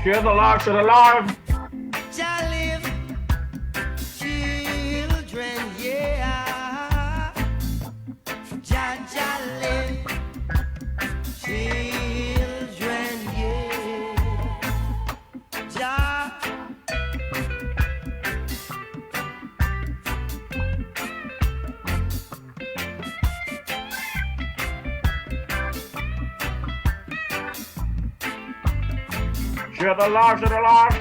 Share the love, share the love. Jah live, children, yeah. Jah live, children, yeah. Jah. Share the love, share the love.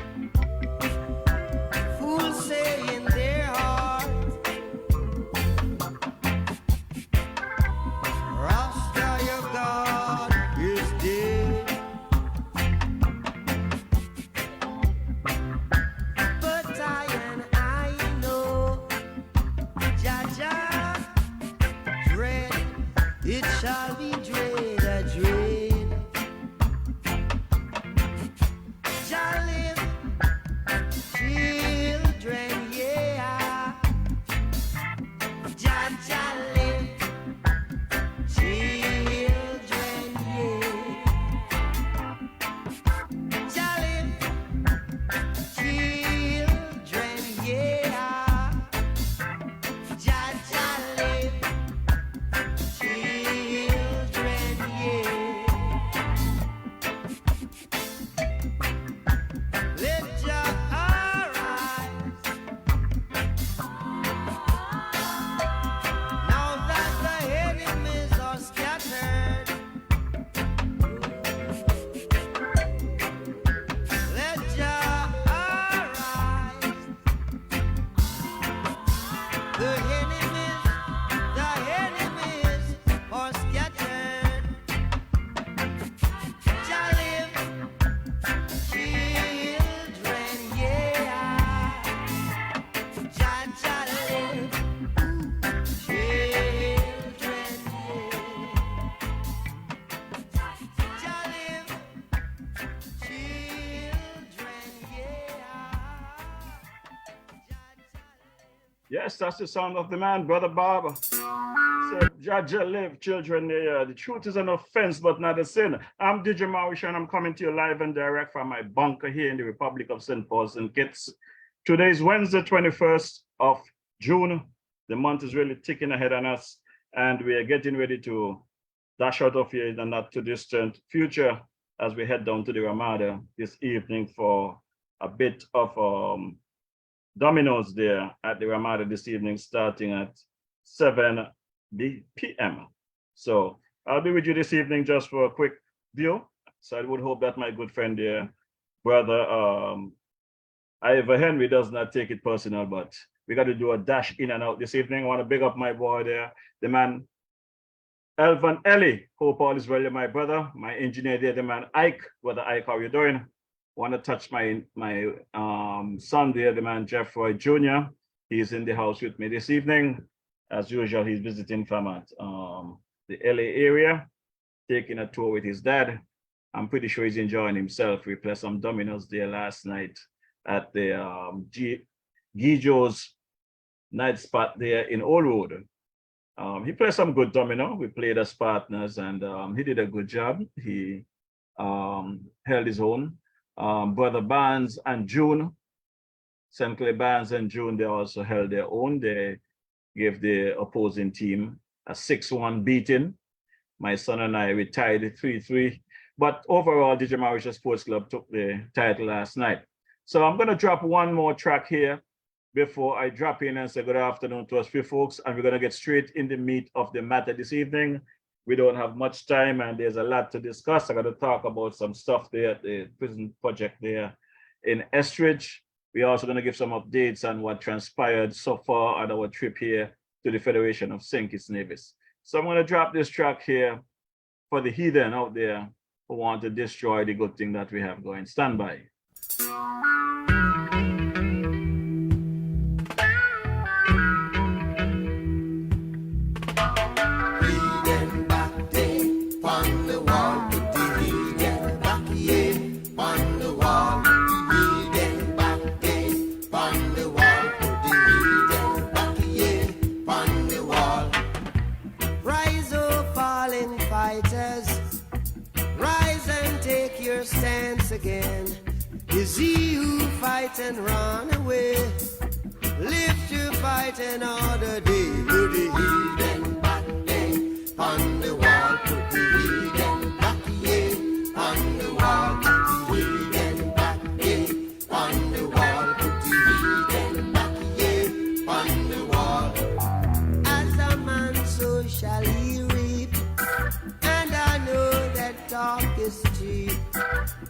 Fools say in their heart, Rasta your God is dead. But I know, Jah Jah dread, it shall be dread, a dread. Jah live, children, yeah. Jah Jah live, children, yeah. Jah live, children, yeah. Jah Jah live, children, yeah. Let Jah arise. Now that the enemies are scattered, let Jah arise. The enemies are scattered. Jah live, children, yeah. Jah Jah live, children, yeah. Jah live, children, yeah. Yes, that's the sound of the man, Brother Bob. So, Jah Jah live, children. The truth is an offense, but not a sin. I'm DJ Maurice, and I'm coming to you live and direct from my bunker here in the Republic of St. Paul, St. Kitts. Today is Wednesday, 21st of June. The month is really ticking ahead on us, and we are getting ready to dash out of here in the not too distant future as we head down to the Ramada this evening for a bit of dominoes there at the Ramada this evening, starting at 7 p.m. So I'll be with you this evening just for a quick view. So I would hope that my good friend there, brother Ivor Henry, does not take it personal, but we got to do a dash in and out this evening. I want to big up my boy there, the man Elvan Ellie. Hope all is well, my brother, my engineer there, the man Ike. Brother Ike, how you doing? Want to touch my son there, the man Jeff Roy Jr. He's in the house with me this evening. As usual, he's visiting from at the LA area, taking a tour with his dad. I'm pretty sure he's enjoying himself. We played some dominoes there last night at the Gijo's night spot there in Old Road. He played some good domino. We played as partners, and he did a good job. He held his own. Brother Barnes and June, St. Clair Barnes and June, they also held their own. They gave the opposing team a 6-1 beating. My son and I retired 3-3. But overall, DJ Maurice Sports Club took the title last night. So I'm going to drop one more track here before I drop in and say good afternoon to us few folks. And we're going to get straight in the meat of the matter this evening. We don't have much time and there's a lot to discuss. I got to talk about some stuff there at the prison project there in Estridge. We're also going to give some updates on what transpired so far on our trip here to the Federation of St. Kitts Nevis. So I'm going to drop this track here for the heathen out there who want to destroy the good thing that we have going. Stand by. Rise and take your stance again. fight and run away. Live to fight another day. Put the heathen back there on the wall. Put the heathen back here on the wall. Put the heathen back here on the wall. Put the heathen back here on the wall. As a man, so shall he reap. And I know that talk is cheap.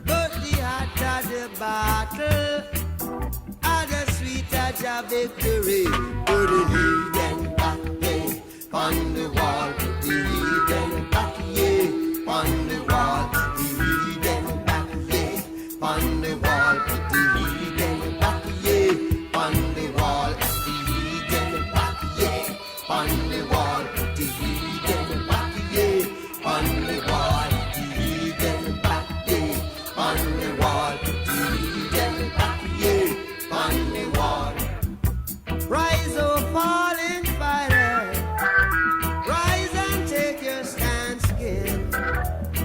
But the hotter the battle, the sweeter the victory. Put the heathen back here on the wall. Put the heathen back here on the wall. Put the heathen back here on the wall. Put the heathen back here on the wall. Put the heathen back here on the wall. Put the heathen back here on the wall. Put the heathen back here on the wall. Put the heathen back here on the wall. Rise, O fallen fighter, rise and take your stance again.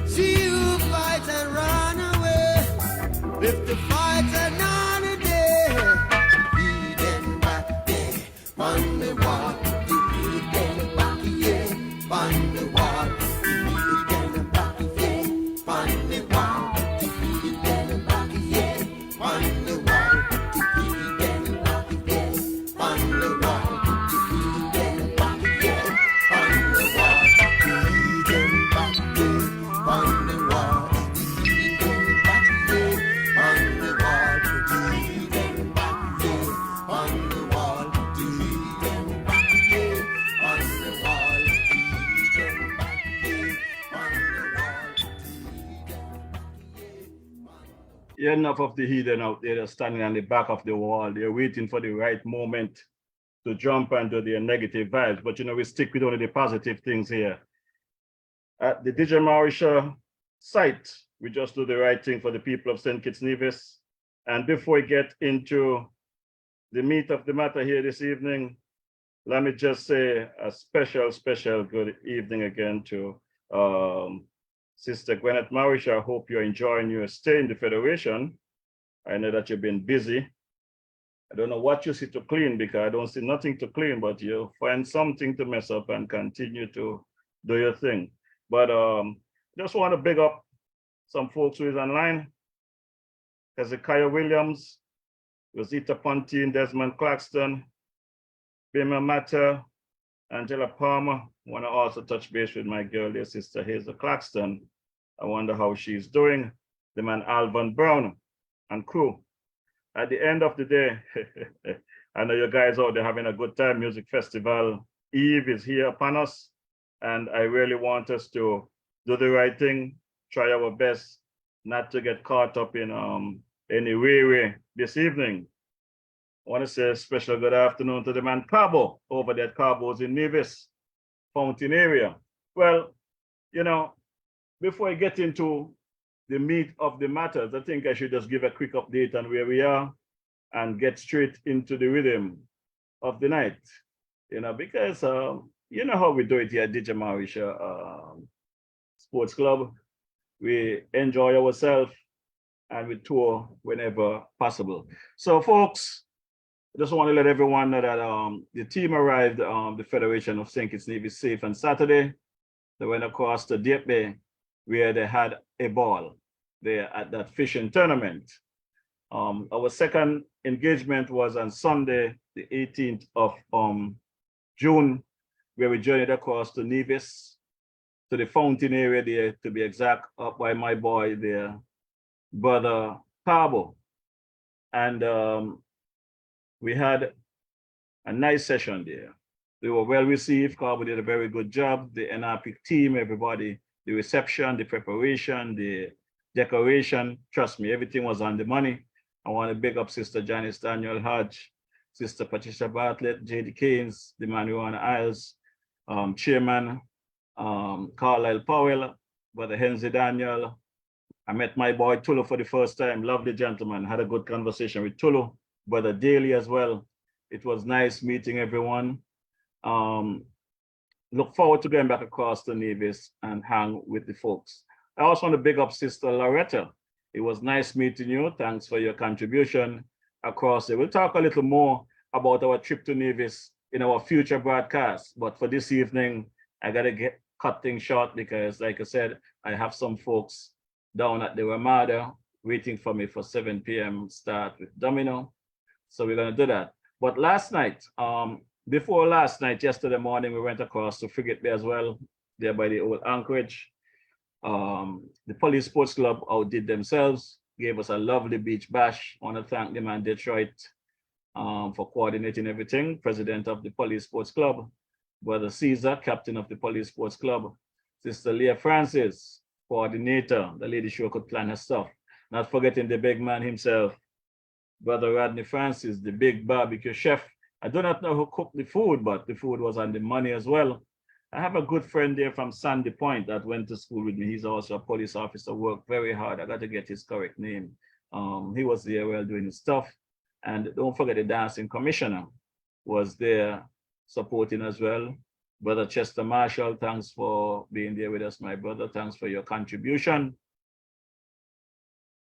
See who fights and run away. If the fight's another day, heathen back there on the wall. The heathen back here on the wall. The heathen back here on the wall. The heathen back here on the wall. The heathen back here on the wall. The heathen back here on the wall. The heathen back here on the wall. The heathen back here on the wall. The heathen back here on the wall. The heathen back here on the wall. The heathen back here on the wall. Yeah, enough of the heathen out there that's standing on the back of the wall. They're waiting for the right moment to jump into their negative vibes. But you know, we stick with only the positive things here. At the DJ Mauritia site, we just do the right thing for the people of St. Kitts Nevis. And before we get into the meat of the matter here this evening, let me just say a special good evening again to Sister Gwyneth Mauritia. I hope you're enjoying your stay in the Federation. I know that you've been busy. I don't know what you see to clean because I don't see nothing to clean, but you find something to mess up and continue to do your thing. But just want to big up some folks who is online. Hezekiah Williams, Rosita Pontine, Desmond Claxton, Bima Mata, Angela Palmer. I want to also touch base with my girl, dear sister Hazel Claxton. I wonder how she's doing. The man Alvin Brown and crew. At the end of the day, I know you guys out there having a good time. Music Festival Eve is here upon us. And I really want us to do the right thing, try our best not to get caught up in any way this evening. I want to say a special good afternoon to the man Cabo over there at Cabo's in Nevis, Fountain area. Well, you know, before I get into the meat of the matters, I think I should just give a quick update on where we are and get straight into the rhythm of the night, you know, because you know how we do it here at DJ Mauritia Sports Club. We enjoy ourselves and we tour whenever possible. So folks, I just want to let everyone know that the team arrived the Federation of St. Kitts Nevis safe on Saturday. They went across to Deep Bay where they had a ball there at that fishing tournament. Our second engagement was on Sunday, the 18th of June, where we journeyed across to Nevis, to the Fountain area there, to be exact, up by my boy there, Brother Cabo. And we had a nice session there. We were well received. Cabo did a very good job. The NRP team, everybody, the reception, the preparation, the decoration, trust me, everything was on the money. I want to big up Sister Janice Daniel Hodge, Sister Patricia Bartlett, J.D. Keynes, the man who on Isles, Chairman Carlisle Powell, Brother Henry Daniel. I met my boy Tulu for the first time, lovely gentleman, had a good conversation with Tulu, Brother Daly as well. It was nice meeting everyone. Look forward to going back across to Nevis and hang with the folks. I also want to big up Sister Loretta. It was nice meeting you. Thanks for your contribution. across there. We'll talk a little more about our trip to Nevis in our future broadcast. But for this evening, I gotta cut things short because, like I said, I have some folks down at the Ramada waiting for me for 7 p.m. start with Domino. So we're gonna do that. But last night, before last night, yesterday morning, we went across to Frigate Bay as well, there by the old Anchorage. The Police Sports Club outdid themselves, gave us a lovely beach bash. I want to thank them and Detroit for coordinating everything. President of the Police Sports Club, Brother Caesar, captain of the Police Sports Club, Sister Leah Francis, coordinator, the lady sure could plan her stuff. Not forgetting the big man himself, Brother Rodney Francis, the big barbecue chef. I do not know who cooked the food, but the food was on the money as well. I have a good friend there from Sandy Point that went to school with me. He's also a police officer, worked very hard. I got to get his correct name. He was there while doing his stuff. And don't forget the dancing commissioner was there supporting as well. Brother Chester Marshall, thanks for being there with us, my brother. Thanks for your contribution.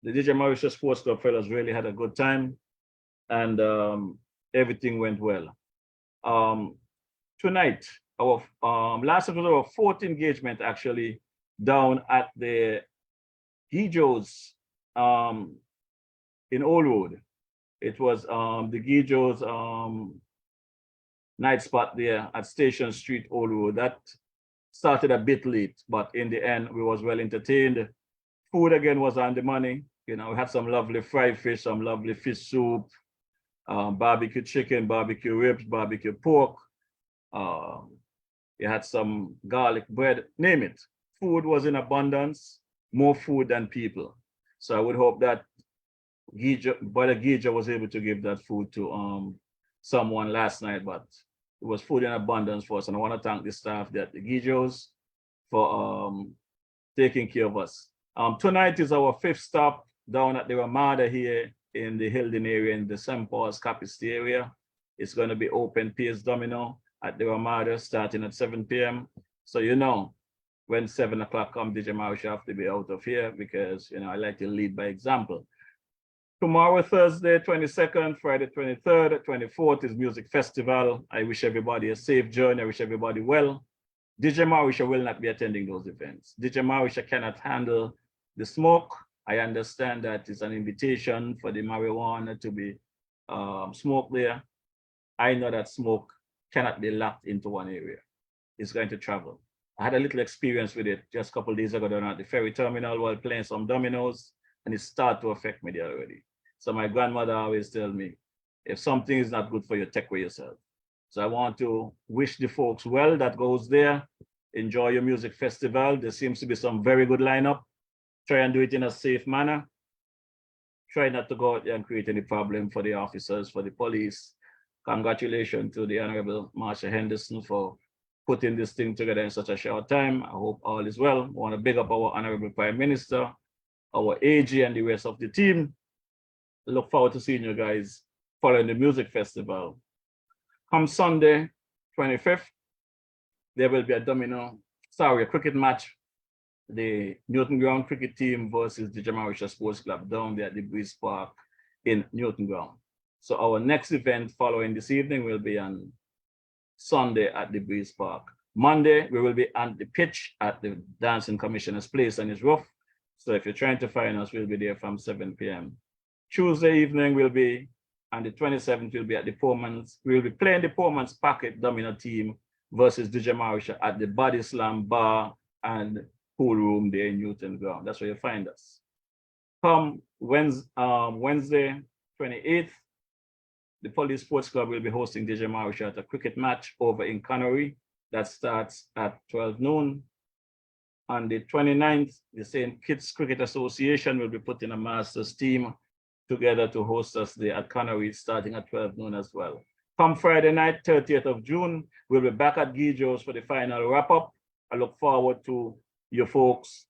The DJ Mauritius Sports Club fellows really had a good time, and everything went well. Tonight, our last was our fourth engagement actually down at the Gijos in Old Road. It was the Gijos night spot there at Station Street, Old Road. That started a bit late, but in the end, we was well entertained. Food again was on the money. You know, we had some lovely fried fish, some lovely fish soup, barbecue chicken, barbecue ribs, barbecue pork. You had some garlic bread, name it. Food was in abundance, more food than people. So I would hope that Brother Gija was able to give that food to someone last night, but it was food in abundance for us. And I want to thank the staff at the Gijos for taking care of us. Tonight is our fifth stop down at the Ramada here in the Hilden area, in the St. Paul's Capisti area. It's going to be open Piers Domino at the Ramada starting at 7 p.m. So, you know, when 7 o'clock comes, DJ Maurice have to be out of here because, you know, I like to lead by example. Tomorrow, Thursday, 22nd, Friday, 23rd, 24th is Music Festival. I wish everybody a safe journey. I wish everybody well. DJ Maurice will not be attending those events. DJ Maurice cannot handle the smoke. I understand that it's an invitation for the marijuana to be smoked there. I know that smoke cannot be locked into one area. It's going to travel. I had a little experience with it just a couple of days ago down at the ferry terminal while playing some dominoes, and it started to affect me there already. So my grandmother always tells me, if something is not good for you, take away yourself. So I want to wish the folks well that goes there. Enjoy your music festival. There seems to be some very good lineup. Try and do it in a safe manner. Try not to go out there and create any problem for the officers, for the police. Congratulations to the Honorable Marsha Henderson for putting this thing together in such a short time. I hope all is well. I want to big up our Honorable Prime Minister, our AG, and the rest of the team. Look forward to seeing you guys following the music festival. Come Sunday, 25th, there will be a cricket match. The Newton Ground cricket team versus the Jamaica Sports Club down there at the Breeze Park in Newton Ground. So our next event following this evening will be on Sunday at the Breeze Park. Monday, we will be on the pitch at the Dancing Commissioner's Place and it's rough. So if you're trying to find us, we'll be there from 7 p.m. Tuesday evening, we'll be on the 27th, we'll be at the Poorman's. We'll be playing the Poorman's Pocket Domino team versus DJ Marisha at the Body Slam Bar and Pool Room there in Newton Ground. That's where you find us. Come Wednesday, 28th, the Police Sports Club will be hosting DJ Marisha at a cricket match over in Canary. That starts at 12 noon. On the 29th, the St. Kitts Cricket Association will be putting a Masters team together to host us there at Canary starting at 12 noon as well. Come Friday night, 30th of June, we'll be back at Gijo's for the final wrap-up. I look forward to you folks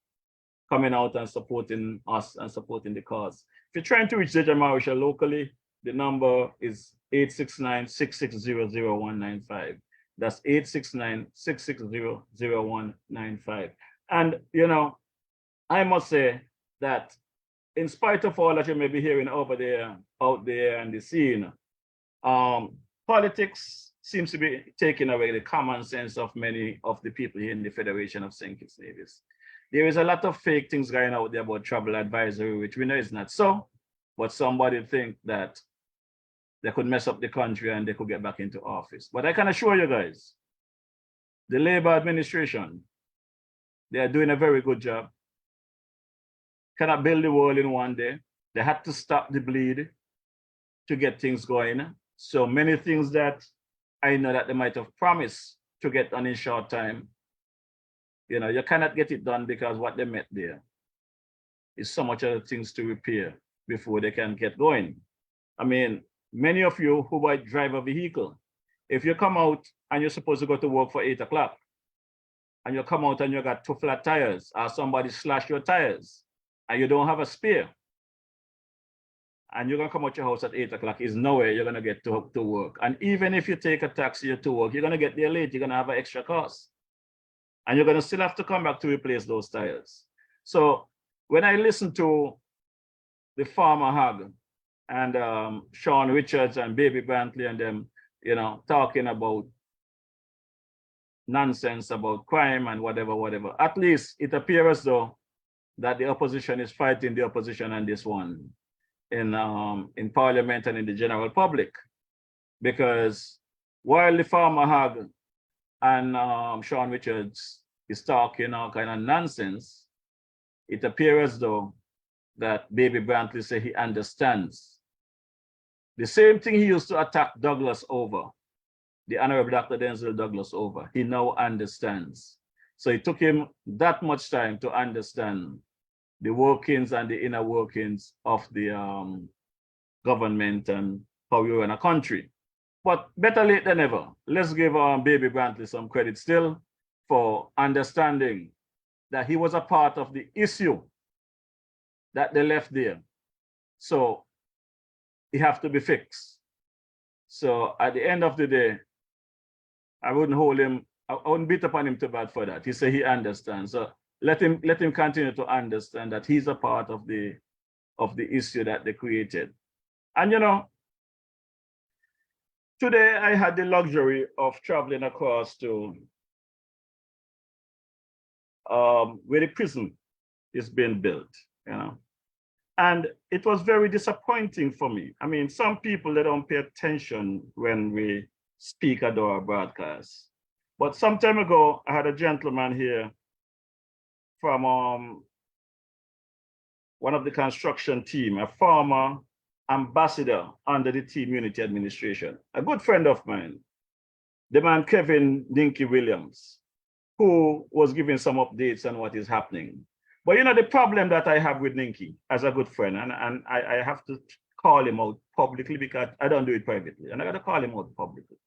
coming out and supporting us and supporting the cause. If you're trying to reach DJ Marisha locally, the number is 869-660-0195. That's 869-660-0195. And, you know, I must say that in spite of all that you may be hearing over there, out there and the scene, politics seems to be taking away the common sense of many of the people here in the Federation of St. Kitts Nevis. There is a lot of fake things going out there about travel advisory, which we know is not so, but somebody think that they could mess up the country and they could get back into office. But I can assure you guys, the Labour administration, they are doing a very good job. Cannot build the world in one day. They had to stop the bleed to get things going. So many things that I know that they might have promised to get done in short time, you know, you cannot get it done because what they met there is so much other things to repair before they can get going. I mean, many of you who might drive a vehicle, if you come out and you're supposed to go to work for 8 o'clock, and you come out and you got 2 flat tires, or somebody slashed your tires, and you don't have a spare, and you're gonna come out your house at 8 o'clock, is nowhere you're gonna get to work. And even if you take a taxi to work, you're gonna get there late, you're gonna have an extra cost. And you're gonna still have to come back to replace those tires. So when I listen to the Farmer Hag and Sean Richards and Baby Brantley and them, you know, talking about nonsense about crime and whatever, at least it appears as though that the opposition is fighting the opposition on this one in Parliament and in the general public. Because while the Farmer Hag and Sean Richards is talking all kind of nonsense, it appears as though that Baby Brantley say he understands. The same thing he used to attack Douglas over, the Honorable Dr. Denzil Douglas over, he now understands. So it took him that much time to understand the workings and the inner workings of the government and how we run a country. But better late than never. Let's give Baby Brantley some credit still for understanding that he was a part of the issue that they left there. So it have to be fixed. So at the end of the day, I wouldn't hold him, I wouldn't beat upon him too bad for that. He said he understands. So let him continue to understand that he's a part of the issue that they created. And you know, today I had the luxury of traveling across to where the prison is being built, you know. And it was very disappointing for me. I mean, some people, they don't pay attention when we speak at our broadcast. But some time ago, I had a gentleman here from one of the construction team, a former ambassador under the Team Unity administration, a good friend of mine, the man Kevin Dinky Williams, who was giving some updates on what is happening. But you know, the problem that I have with Ninky as a good friend, and I have to call him out publicly because I don't do it privately, and I got to call him out publicly.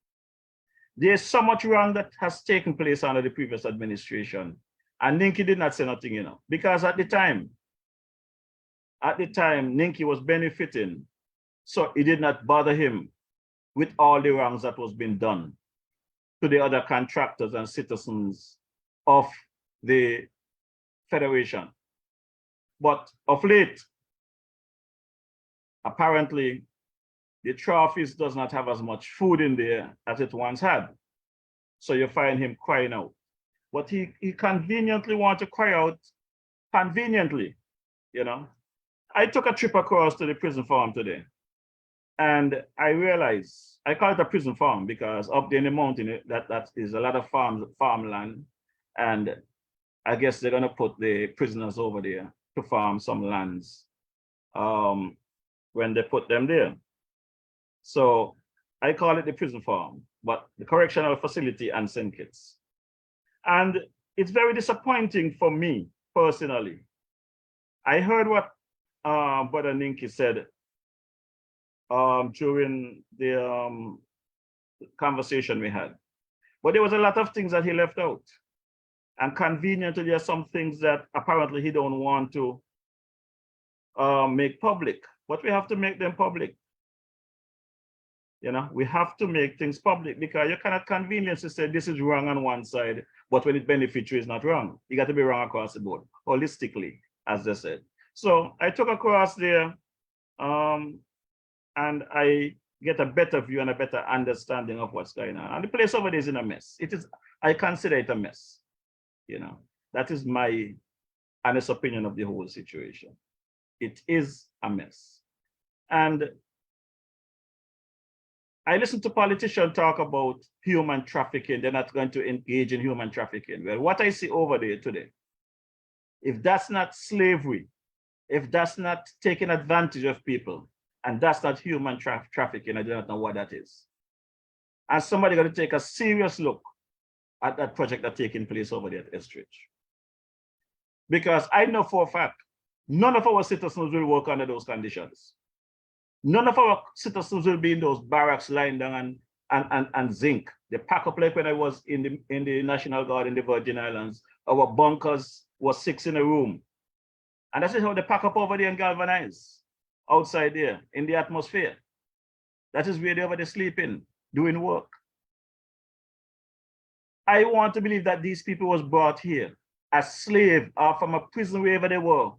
There's so much wrong that has taken place under the previous administration, and Ninky did not say nothing, you know, because at the time, Ninky was benefiting, so it did not bother him with all the wrongs that was being done to the other contractors and citizens of the Federation. But of late, apparently, the trophies does not have as much food in there as it once had. So you find him crying out. But he conveniently wants to cry out conveniently, you know. I took a trip across to the prison farm today, and I realized, I call it a prison farm because up there in the mountain, that is a lot of farmland, and I guess they're gonna put the prisoners over there to farm some lands when they put them there. So I call it the prison farm, but the correctional facility and St. Kitts. And it's very disappointing for me personally. I heard what Brother Ninky said during the conversation we had, but there was a lot of things that he left out. And conveniently, there are some things that apparently he don't want to make public, but we have to make them public. You know, we have to make things public because you cannot conveniently say this is wrong on one side, but when it benefits you, it's not wrong. You got to be wrong across the board, holistically, as they said. So I took across there, and I get a better view and a better understanding of what's going on. And the place over there is in a mess. It is, I consider it a mess. You know, that is my honest opinion of the whole situation. It is a mess. And I listen to politicians talk about human trafficking. They're not going to engage in human trafficking. Well, what I see over there today, if that's not slavery, if that's not taking advantage of people, and that's not human trafficking, I do not know what that is. And somebody got to take a serious look at that project that's taking place over there at Estridge. Because I know for a fact, none of our citizens will work under those conditions. None of our citizens will be in those barracks lying down and zinc. They pack up like when I was in the National Guard in the Virgin Islands. Our bunkers was 6 in a room. And that's how they pack up over there and galvanize outside there in the atmosphere. That is where they over there sleeping, doing work. I want to believe that these people was brought here as slaves or from a prison wherever they were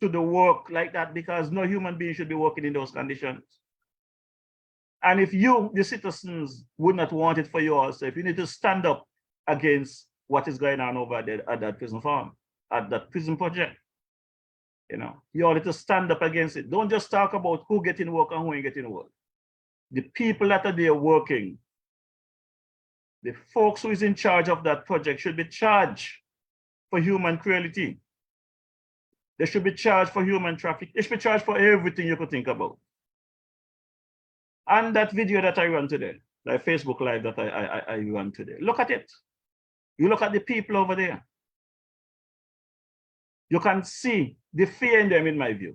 to the work like that, because no human being should be working in those conditions. And if you, the citizens, would not want it for yourself, you need to stand up against what is going on over there at that prison farm, at that prison project. You know, you all need to stand up against it. Don't just talk about who getting work and who ain't getting work. The people that are there working, the folks who is in charge of that project should be charged for human cruelty. They should be charged for human trafficking. They should be charged for everything you could think about. And that video that I run today, that Facebook Live that I run today, look at it. You look at the people over there. You can see the fear in them, in my view.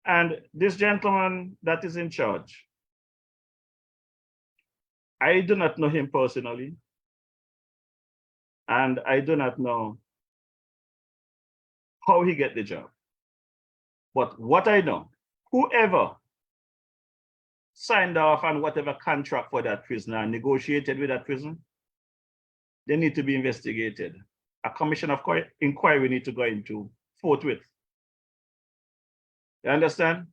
And this gentleman that is in charge, I do not know him personally. And I do not know how he get the job. But what I know, whoever signed off on whatever contract for that prisoner and negotiated with that prison, they need to be investigated. A commission of inquiry need to go into forthwith. You understand?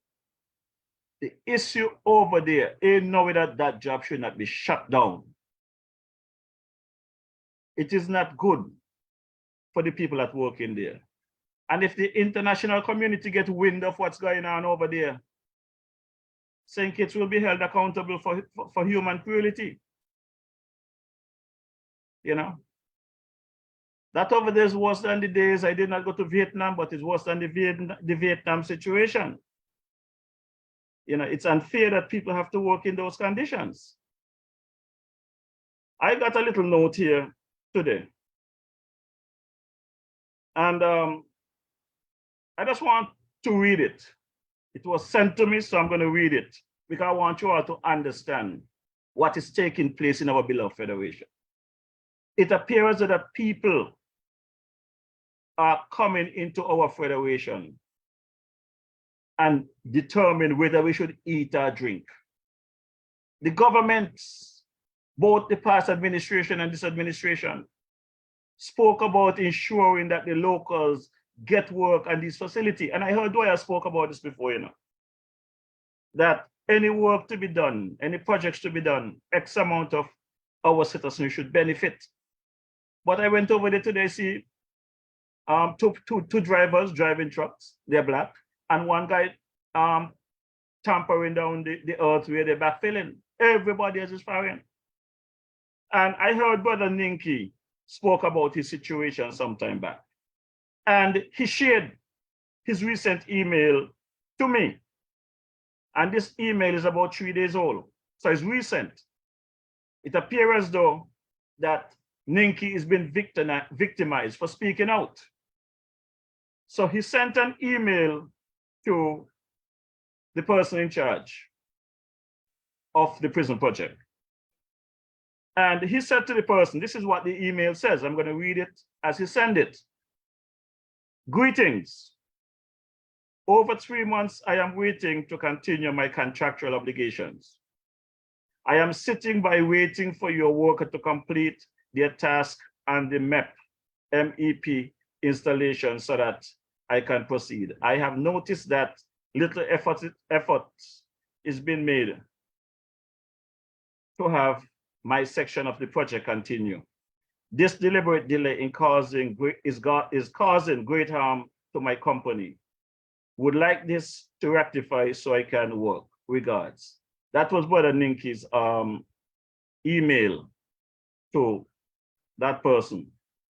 The issue over there ain't no way that that job should not be shut down. It is not good for the people that work in there. And if the international community get wind of what's going on over there, St. Kitts will be held accountable for human cruelty. You know? That over there is worse than the days I did not go to Vietnam, but it's worse than the Vietnam situation. You know, it's unfair that people have to work in those conditions. I got a little note here today. And I just want to read it. It was sent to me, so I'm going to read it because I want you all to understand what is taking place in our beloved Federation. It appears that people are coming into our Federation and determine whether we should eat or drink. The governments, both the past administration and this administration, spoke about ensuring that the locals get work on this facility. And I heard Dwyer spoke about this before, you know, that any work to be done, any projects to be done, X amount of our citizens should benefit. But I went over there today, see two drivers driving trucks, they're black, and one guy tampering down the earth where they're backfilling. Everybody else is firing. And I heard Brother Ninky spoke about his situation some time back. And he shared his recent email to me. And this email is about 3 days old. So it's recent. It appears as though that Ninky is being victimized for speaking out. So he sent an email to the person in charge of the prison project. And he said to the person, this is what the email says. I'm going to read it as he sent it. Greetings. Over 3 months, I am waiting to continue my contractual obligations. I am sitting by waiting for your worker to complete their task on the MEP installation so that I can proceed. I have noticed that little effort is being made to have my section of the project continue. This deliberate delay is causing great harm to my company. Would like this to rectify so I can work. Regards. That was Brother Ninki's email to that person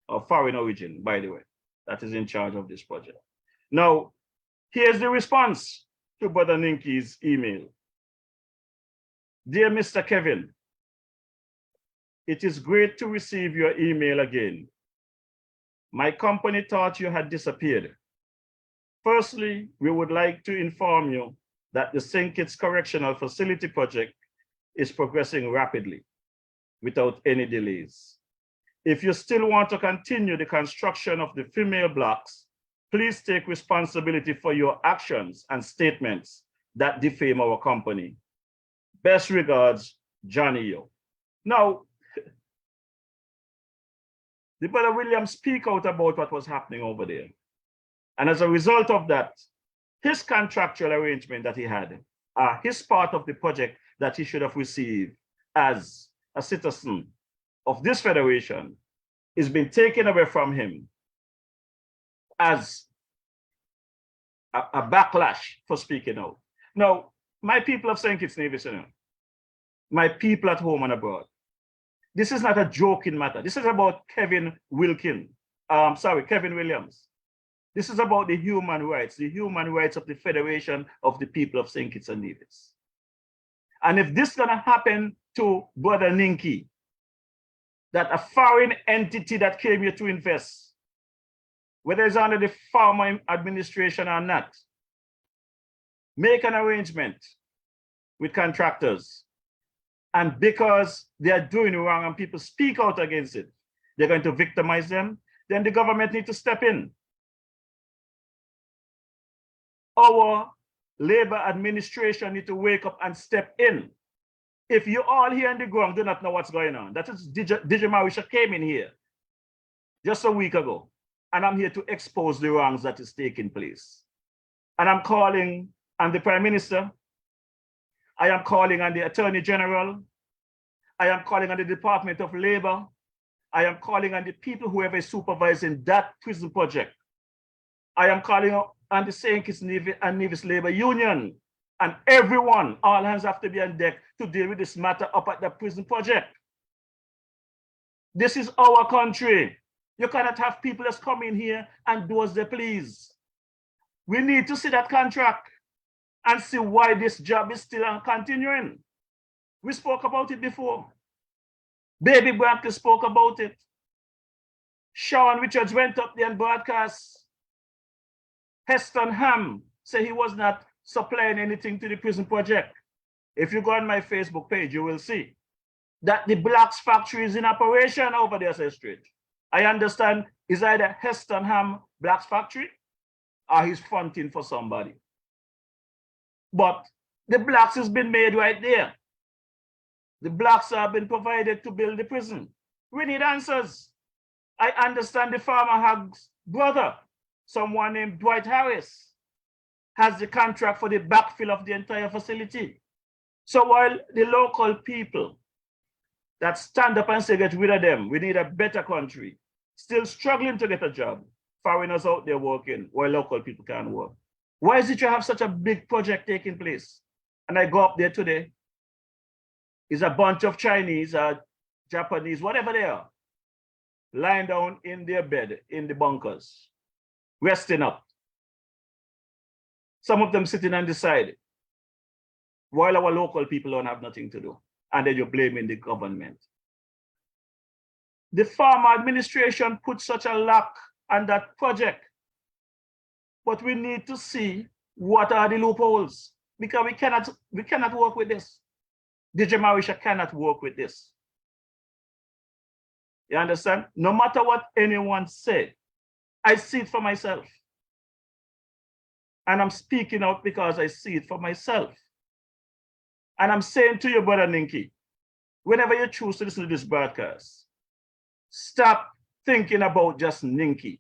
of foreign origin, by the way, that is in charge of this project. Now, here's the response to Brother Ninki's email. Dear Mr. Kevin, it is great to receive your email again. My company thought you had disappeared. Firstly, we would like to inform you that the St. Kitts Correctional Facility project is progressing rapidly without any delays. If you still want to continue the construction of the female blocks, please take responsibility for your actions and statements that defame our company. Best regards, Johnny Yo. Now, the Brother William speak out about what was happening over there. And as a result of that, his contractual arrangement that he had, his part of the project that he should have received as a citizen of this federation is being taken away from him as a backlash for speaking out. Now, my people of St. Kitts Nevis, my people at home and abroad, this is not a joking matter. This is about Kevin Williams. This is about the human rights of the Federation of the People of St. Kitts and Nevis. And if this is gonna happen to Brother Ninki, that a foreign entity that came here to invest, whether it's under the former administration or not, make an arrangement with contractors, and because they are doing wrong and people speak out against it, they're going to victimize them, then the government needs to step in. Our labor administration need to wake up and step in. If you all here on the ground do not know what's going on, that is DJ Marisha came in here just a week ago, and I'm here to expose the wrongs that is taking place. And I'm calling on the Prime Minister, I am calling on the Attorney General, I am calling on the Department of Labor, I am calling on the people whoever is supervising that prison project. I am calling on the St. Kitts and Nevis Labor Union, and everyone, all hands have to be on deck to deal with this matter up at the prison project. This is our country. You cannot have people just come in here and do as they please. We need to see that contract and see why this job is still continuing. We spoke about it before. Baby Brantley spoke about it. Sean Richards went up there and broadcast. Heston Ham said he was not supplying anything to the prison project. If you go on my Facebook page, you will see that the blocks factory is in operation over there, Sir Street. I understand it's either Heston Ham blocks factory or he's fronting for somebody. But the blocks has been made right there. The blocks have been provided to build the prison. We need answers. I understand the farmer Hag's brother, someone named Dwight Harris, has the contract for the backfill of the entire facility. So while the local people that stand up and say, get rid of them, we need a better country, still struggling to get a job, foreigners out there working while local people can't work. Why is it you have such a big project taking place? And I go up there today, it's a bunch of Chinese, Japanese, whatever they are, lying down in their bed in the bunkers, resting up. Some of them sitting on the side, while our local people don't have nothing to do. And then you're blaming the government. The farmer administration put such a lock on that project. But we need to see what are the loopholes, because we cannot work with this. DJ Marisha cannot work with this. You understand? No matter what anyone said, I see it for myself. And I'm speaking out because I see it for myself. And I'm saying to you, Brother Ninki, whenever you choose to listen to this broadcast, stop thinking about just Ninki.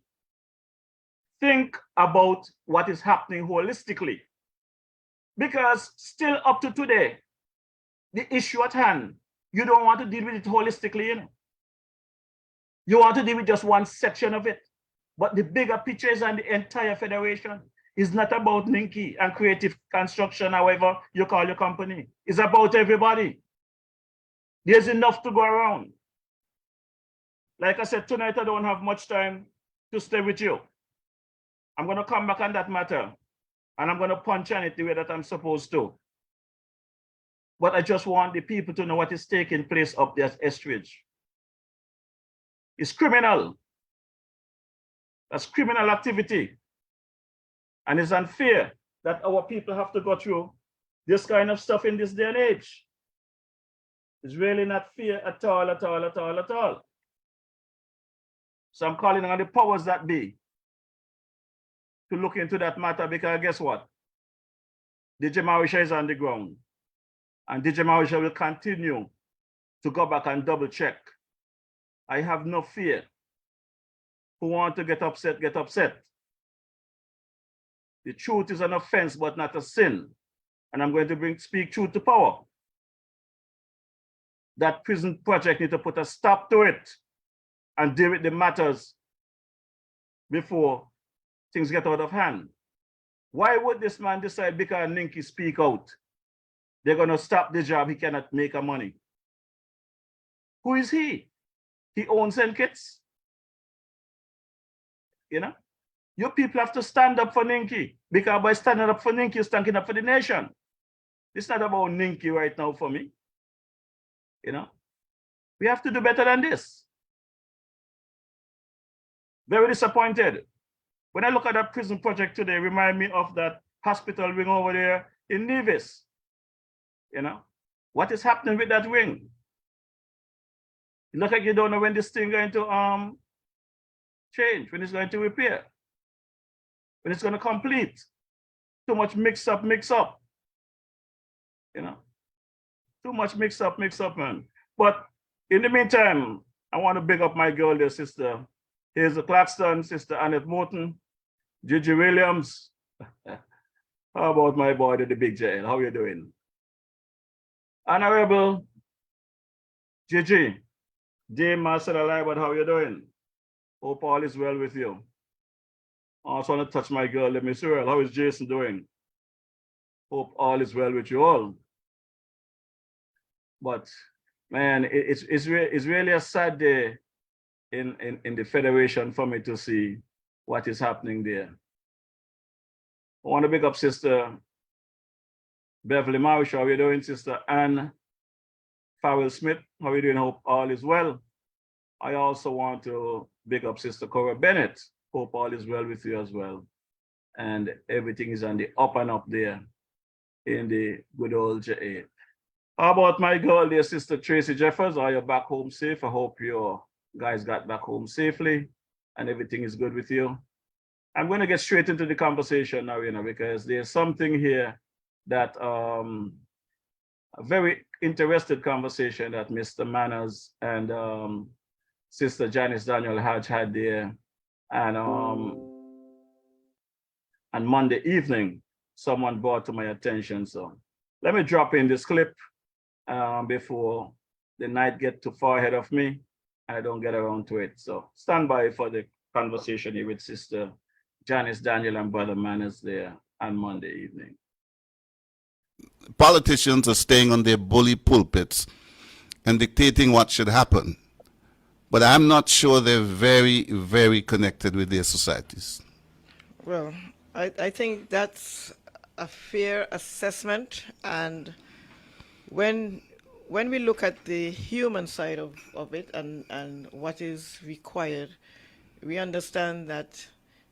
think about what is happening holistically. Because still up to today, the issue at hand, you don't want to deal with it holistically, you know. You want to deal with just one section of it. But the bigger picture is on the entire federation. It's not about Ninki and creative construction, however you call your company. It's about everybody. There's enough to go around. Like I said, tonight I don't have much time to stay with you. I'm going to come back on that matter, and I'm going to punch on it the way that I'm supposed to. But I just want the people to know what is taking place up there at Estridge. It's criminal. That's criminal activity. And it's unfair that our people have to go through this kind of stuff in this day and age. It's really not fair at all, at all, at all, at all. So I'm calling on the powers that be to look into that matter, because guess what? DJ Mawisha is on the ground, and DJ Mawisha will continue to go back and double check. I have no fear. Who want to get upset, get upset. The truth is an offense, but not a sin. And I'm going to speak truth to power. That prison project need to put a stop to it and deal with the matters before things get out of hand. Why would this man decide because Ninki speak out, they're going to stop the job, he cannot make a money? Who is he? He owns Nkits. You know, your people have to stand up for Ninki, because by standing up for Ninki, you're standing up for the nation. It's not about Ninki right now for me. You know, we have to do better than this. Very disappointed. When I look at that prison project today, remind me of that hospital wing over there in Nevis. You know, what is happening with that wing? You look like you don't know when this thing going to change, when it's going to repair, when it's going to complete. Too much mix up, you know. Too much mix up, man. But in the meantime, I want to big up my girl, their sister Hazel Claxton, sister Annette Morton, Gigi Williams. How about my boy, the big jail? How you doing? Honorable Gigi, Dame Marcel alive, but how you doing? Hope all is well with you. I also want to touch my girl, let me see her. How is Jason doing? Hope all is well with you all. But man, it's really a sad day in the Federation for me to see what is happening there. I want to big up Sister Beverly Mawish. How are you doing, Sister Anne Farrell Smith? How are you doing? Hope all is well. I also want to big up Sister Cora Bennett. Hope all is well with you as well. And everything is on the up and up there in the good old JA. How about my girl, dear Sister Tracy Jeffers? Are you back home safe? I hope you guys got back home safely and everything is good with you. I'm going to get straight into the conversation now, you know, because there's something here that a very interested conversation that Mr. Manners and Sister Janice Daniel Hodge had there. And on Monday evening, someone brought to my attention. So let me drop in this clip before the night get too far ahead of me and I don't get around to it. So stand by for the conversation here with Sister Janice Daniel and Brother Manners there on Monday evening. Politicians are staying on their bully pulpits and dictating what should happen. But I'm not sure they're very, very connected with their societies. Well, I think that's a fair assessment. And when we look at the human side of it and what is required, we understand that,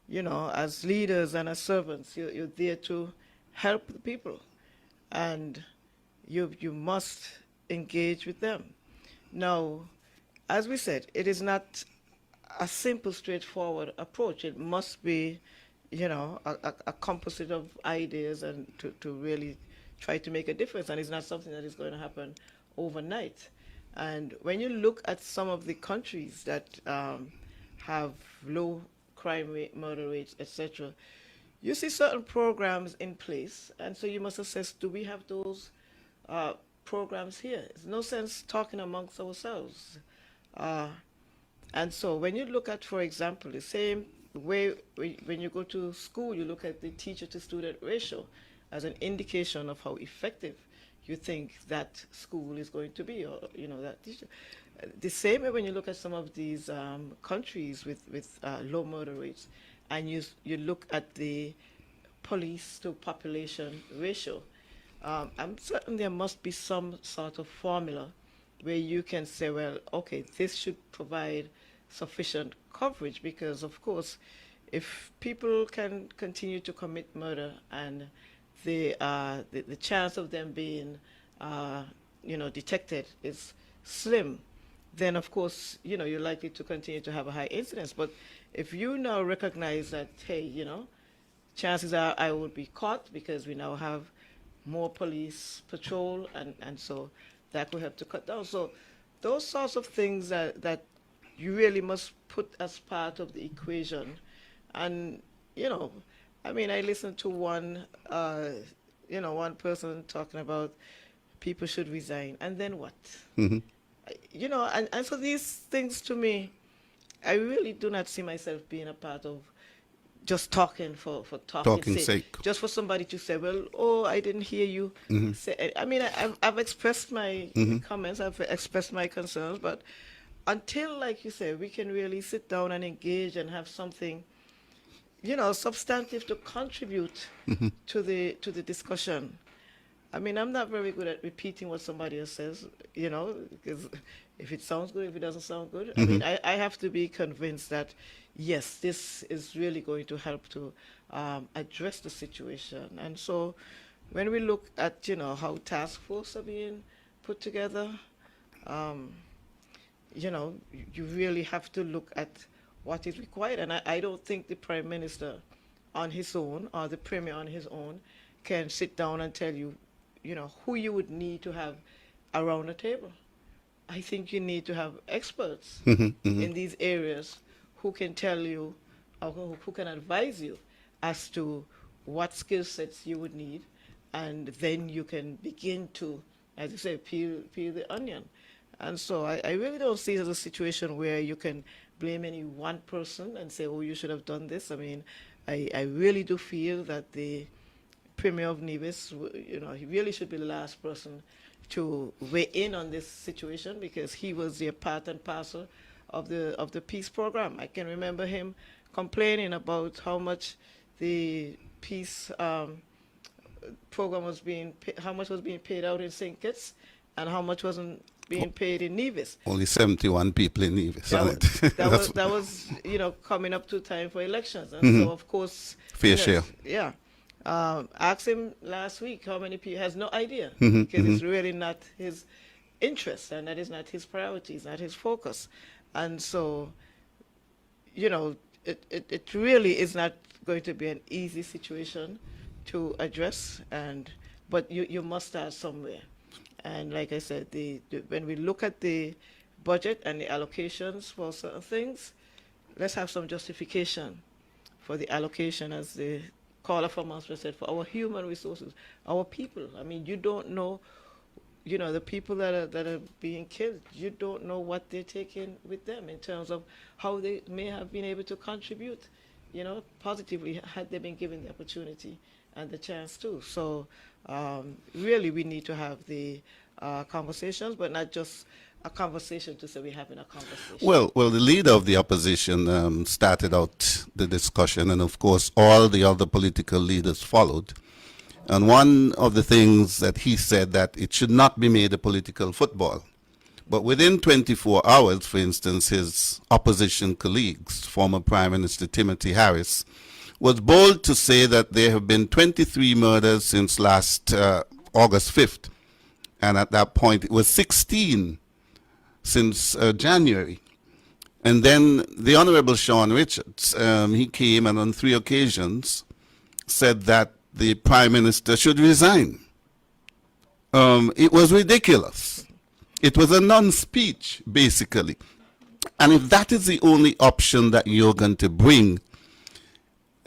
you know, as leaders and as servants, you're there to help the people. And you must engage with them. Now, as we said, it is not a simple, straightforward approach. It must be, you know, a composite of ideas and to really try to make a difference. And it's not something that is going to happen overnight. And when you look at some of the countries that have low crime rate, murder rates, etc., you see certain programs in place, and so you must assess, do we have those programs here? There's no sense talking amongst ourselves. And so when you look at, for example, the same way when you go to school, you look at the teacher-to-student ratio as an indication of how effective you think that school is going to be, or that teacher. The same way when you look at some of these countries with low murder rates, and you look at the police to population ratio, I'm certain there must be some sort of formula where you can say, well, okay, this should provide sufficient coverage, because of course, if people can continue to commit murder and the chance of them being detected is slim, then of course, you're likely to continue to have a high incidence. But if you now recognize that, hey, chances are I would be caught because we now have more police patrol, and so that will help to cut down. So those sorts of things that you really must put as part of the equation. And, I listened to one person talking about people should resign, and then what? Mhm. And so these things, to me, I really do not see myself being a part of just talking for talking's sake. just for somebody to say, well, oh, I didn't hear you say. I've expressed my comments, I've expressed my concerns, but until, like you say, we can really sit down and engage and have something, substantive to contribute to the discussion. I'm not very good at repeating what somebody else says, because if it sounds good, if it doesn't sound good, I have to be convinced that, yes, this is really going to help to address the situation. And so when we look at, how task force are being put together, you really have to look at what is required. And I don't think the Prime Minister on his own, or the Premier on his own, can sit down and tell you, who you would need to have around the table. I think you need to have experts in these areas who can tell you, or who can advise you as to what skill sets you would need, and then you can begin to, as you say, peel the onion. And so I really don't see it as a situation where you can blame any one person and say, oh, you should have done this. I really do feel that the Premier of Nevis, he really should be the last person to weigh in on this situation, because he was the part and parcel of the peace program. I can remember him complaining about how much the peace program was how much was being paid out in St. Kitts, and how much wasn't being paid in Nevis. Only 71 people in Nevis. That was coming up to time for elections, and so of course fair share. Yeah. Asked him last week how many people, has no idea, because it's really not his interest, and that is not his priority, it's not his focus. And so, it really is not going to be an easy situation to address, but you must start somewhere. And like I said, when we look at the budget and the allocations for certain things, let's have some justification for the allocation, as the caller from us said, for our human resources, our people. You don't know, the people that are being killed, you don't know what they're taking with them in terms of how they may have been able to contribute, positively, had they been given the opportunity and the chance to. So really we need to have the conversations, but not just a conversation to say we're having a conversation. Well, the leader of the opposition started out the discussion, and of course all the other political leaders followed. And one of the things that he said, that it should not be made a political football. But within 24 hours, for instance, his opposition colleagues, former Prime Minister Timothy Harris, was bold to say that there have been 23 murders since last August 5th. And at that point, it was 16 since January. And then the Honorable Sean Richards, he came and on 3 occasions said that the Prime Minister should resign. It was ridiculous. It was a non-speech, basically. And if that is the only option that you're going to bring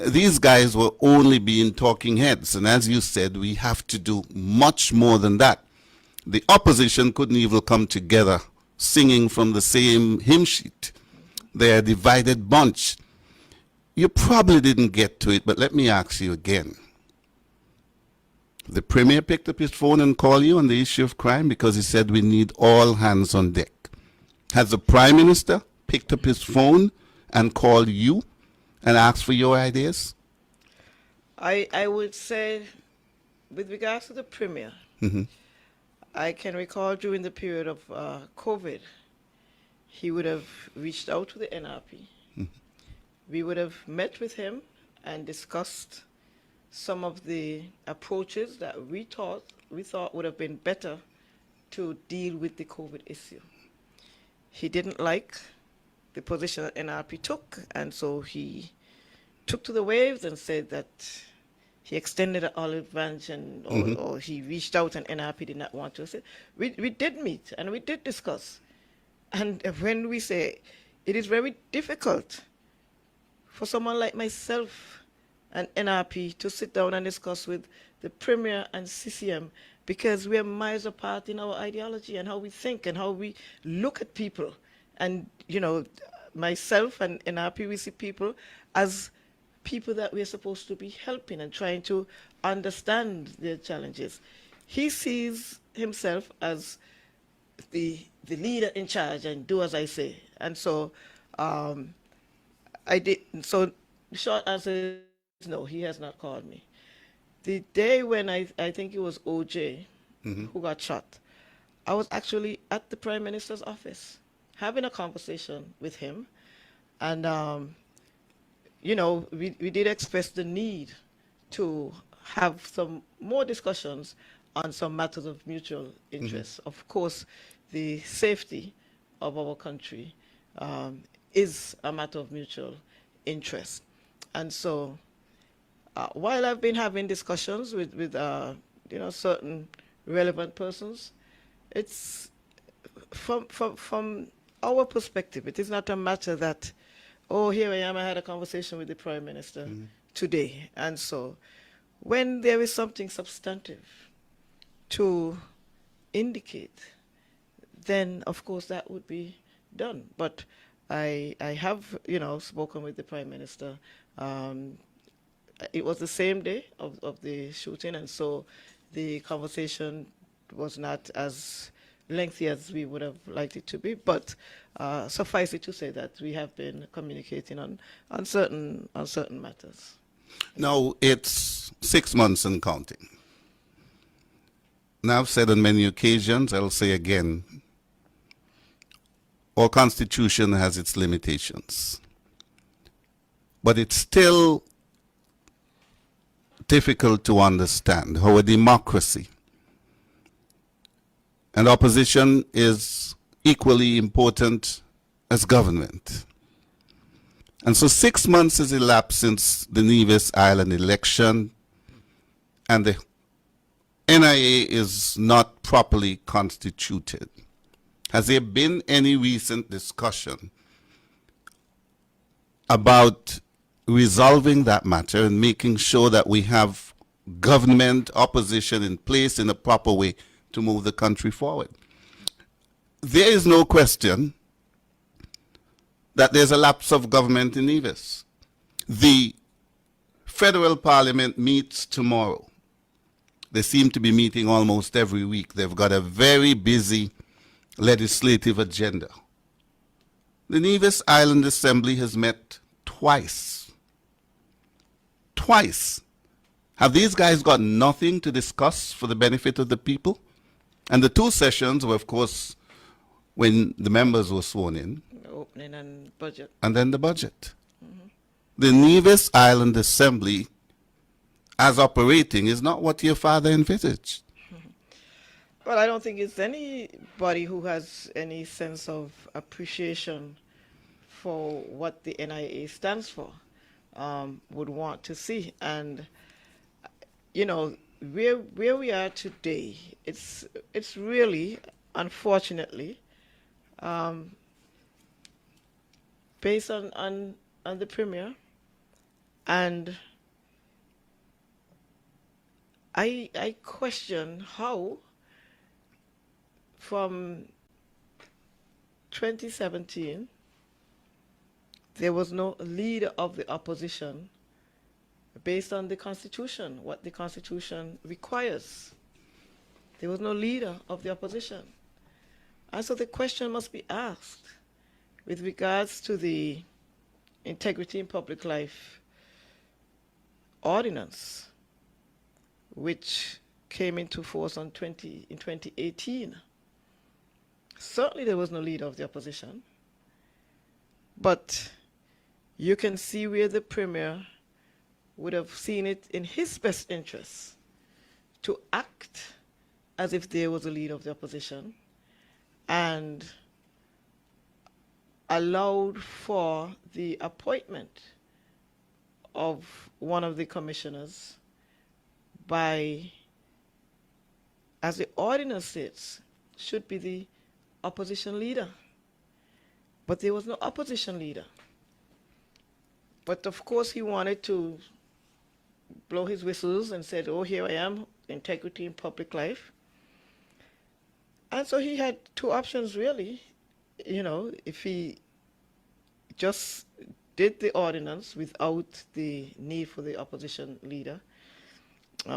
these guys were only being talking heads. And as you said, we have to do much more than that. The opposition couldn't even come together singing from the same hymn sheet. They're a divided bunch. You probably didn't get to it, but let me ask you again. The Premier picked up his phone and called you on the issue of crime because he said we need all hands on deck. Has the Prime Minister picked up his phone and called you and asked for your ideas? I would say, with regards to the Premier, I can recall during the period of COVID, he would have reached out to the NRP. We would have met with him and discussed some of the approaches that we thought would have been better to deal with the COVID issue. He didn't like the position that NRP took, and so he took to the waves and said that he extended an olive branch, and or he reached out and NRP did not want to. So we did meet and we did discuss. And when we say it is very difficult for someone like myself and NRP to sit down and discuss with the Premier and CCM, because we are miles apart in our ideology and how we think and how we look at people. And, you know, myself and NRP, we see people as people that we're supposed to be helping and trying to understand their challenges. He sees himself as the leader in charge and do as I say. And so I did. So the short answer is no, he has not called me. The day when I think it was OJ who got shot, I was actually at the Prime Minister's office having a conversation with him. And, you know, we did express the need to have some more discussions on some matters of mutual interest. Of course, the safety of our country is a matter of mutual interest. And so while I've been having discussions with you know, certain relevant persons, it's from our perspective, it is not a matter that, oh, here I am, I had a conversation with the Prime Minister today. And so when there is something substantive to indicate, then of course that would be done. But I have, you know, spoken with the Prime Minister. It was the same day of the shooting, and so the conversation was not as lengthy as we would have liked it to be, but suffice it to say that we have been communicating on certain matters. Now, it's 6 months and counting. Now, I've said on many occasions, I'll say again, our Constitution has its limitations. But it's still difficult to understand how a democracy and opposition is equally important as government. And so 6 months has elapsed since the Nevis Island election, and the NIA is not properly constituted. Has there been any recent discussion about resolving that matter and making sure that we have government opposition in place in a proper way to move the country forward? There is no question that there's a lapse of government in Nevis. The federal parliament meets tomorrow. They seem to be meeting almost every week. They've got a very busy legislative agenda. The Nevis Island Assembly has met twice. Twice. Have these guys got nothing to discuss for the benefit of the people? And the two sessions were, of course, when the members were sworn in. Opening and budget. And then the budget. The Nevis Island Assembly, as operating, is not what your father envisaged. Well, I don't think it's anybody who has any sense of appreciation for what the NIA stands for would want to see. And, you know, where we are today, it's really, unfortunately, based on the Premier And I question how from 2017 there was no leader of the opposition based on the Constitution, what the Constitution requires. There was no leader of the opposition. And so the question must be asked with regards to the Integrity in Public Life Ordinance, which came into force in 2018. Certainly there was no leader of the opposition, but you can see where the Premier would have seen it in his best interest to act as if there was a leader of the opposition and allowed for the appointment of one of the commissioners by, as the ordinance states, should be the opposition leader. But there was no opposition leader. But of course he wanted to blow his whistles and said, oh, here I am, integrity in public life. And so he had two options really. You know, if he just did the ordinance without the need for the opposition leader,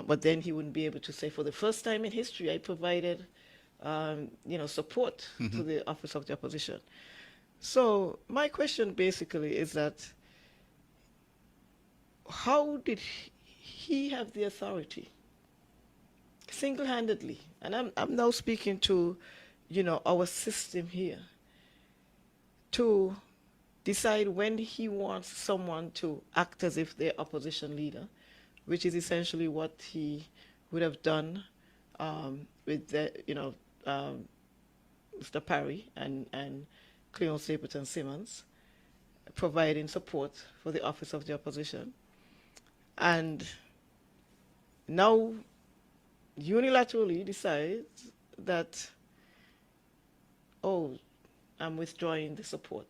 but then he wouldn't be able to say, for the first time in history, I provided, support to the office of the opposition. So my question basically is that how did he have the authority single-handedly? And I'm now speaking to, our system here, to decide when he wants someone to act as if they're opposition leader, which is essentially what he would have done with Mr. Parry and Cleon Stapleton Simmons, providing support for the office of the opposition. And now unilaterally decides that, oh, I'm withdrawing the support.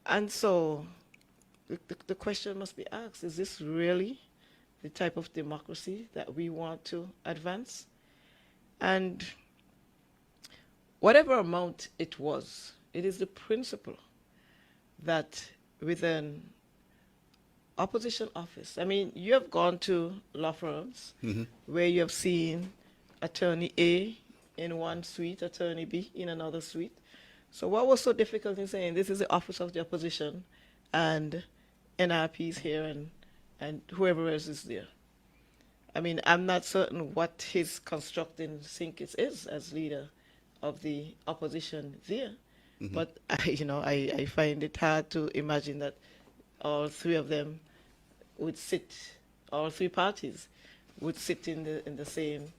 And so the question must be asked, is this really the type of democracy that we want to advance? And whatever amount it was, it is the principle that with an opposition office, I mean, you have gone to law firms where you have seen attorney A in one suite, attorney B in another suite. So what was so difficult in saying this is the office of the opposition and NRP is here and whoever else is there? I mean, I'm not certain what his constructing thinkers is as leader of the opposition there. But, I find it hard to imagine that all three of them would sit, all three parties would sit in the same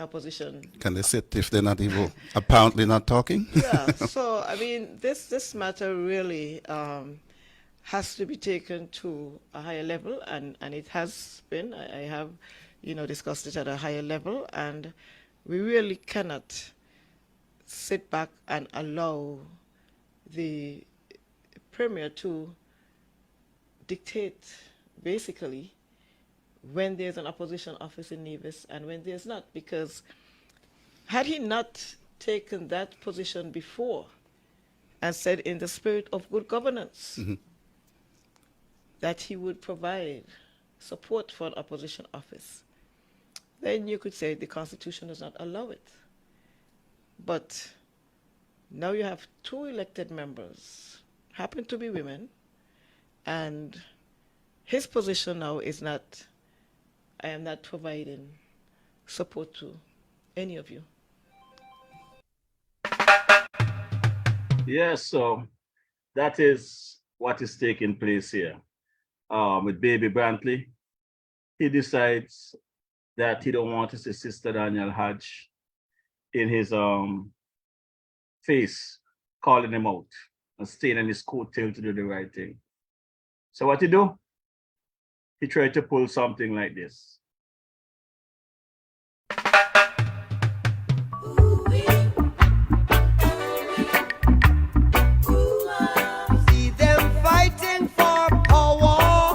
opposition. Can they sit if they're not even apparently not talking? Yeah, so, I mean, this matter really has to be taken to a higher level, and it has been. I have, discussed it at a higher level, and we really cannot sit back and allow the Premier to dictate, basically, when there's an opposition office in Nevis and when there's not. Because had he not taken that position before and said in the spirit of good governance that he would provide support for an opposition office, then you could say the Constitution does not allow it. But now you have two elected members, happen to be women, and his position now is not, I am not providing support to any of you. Yes, so that is what is taking place here. With Baby Brantley, he decides that he don't want to see Sister Daniel Hodge in his face, calling him out and staying on his coattail to do the right thing. So what he do? He tried to pull something like this. See them fighting for power.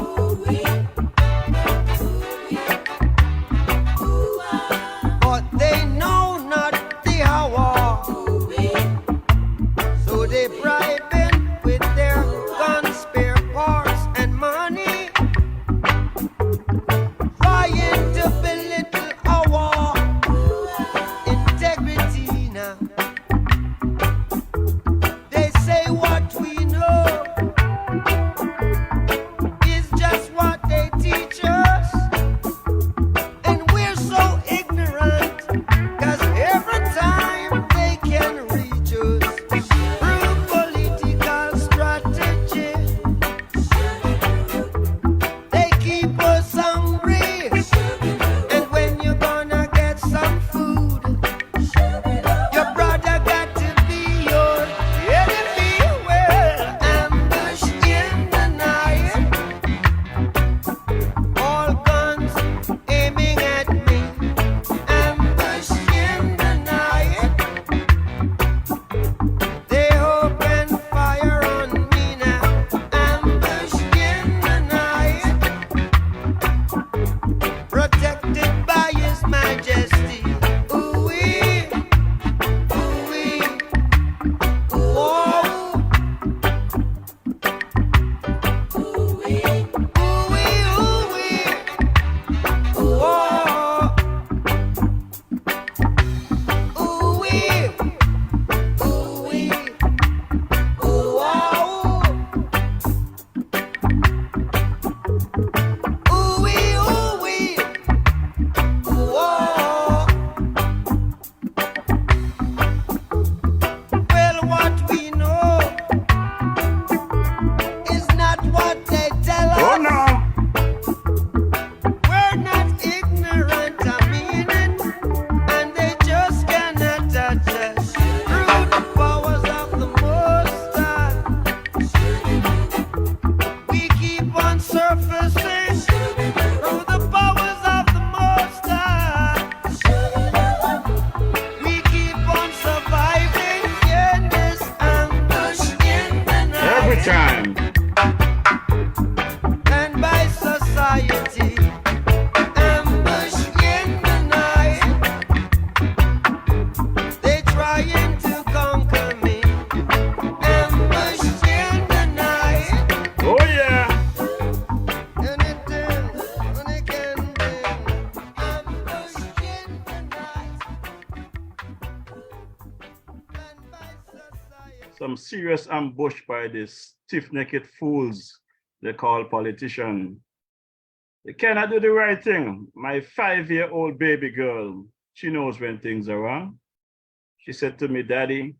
some serious ambush by these stiff-necked fools they call politicians. They cannot do the right thing. My 5-year-old baby girl, she knows when things are wrong. She said to me, Daddy,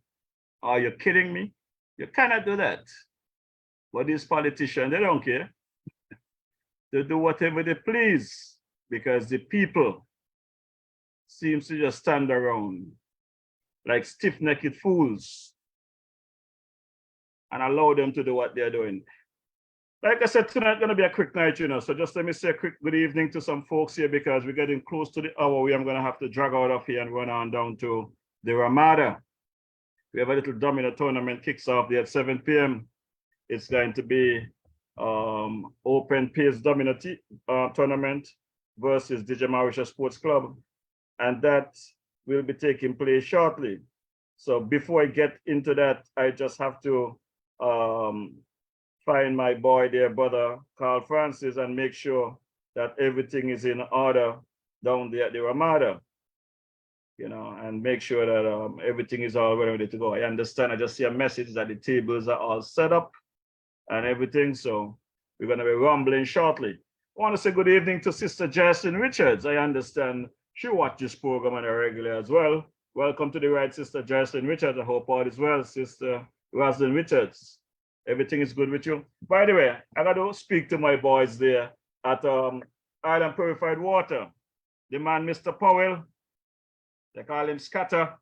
are you kidding me? You cannot do that. But these politicians, they don't care. They do whatever they please because the people seems to just stand around like stiff-necked fools and allow them to do what they're doing. Like I said, tonight going to be a quick night, you know, so just let me say a quick good evening to some folks here because we're getting close to the hour where I'm going to have to drag out of here and run on down to the Ramada. We have a little domino tournament kicks off there at 7 p.m. It's going to be open pace domino tournament versus DJ Mauritius Sports Club. And that will be taking place shortly. So before I get into that, I just have to find my boy there, brother Carl Francis, and make sure that everything is in order down there at the Ramada, you know, and make sure that everything is all ready to go. I understand, I just see a message that the tables are all set up and everything, so we're gonna be rumbling shortly. I wanna say good evening to Sister Jocelyn Richards. I understand she watches this program on a regular as well. Welcome to the right, Sister Jocelyn Richards. I hope all is well, Sister Roslyn Richards. Everything is good with you. By the way, I got to speak to my boys there at Island Purified Water. The man, Mr. Powell, they call him Scatter.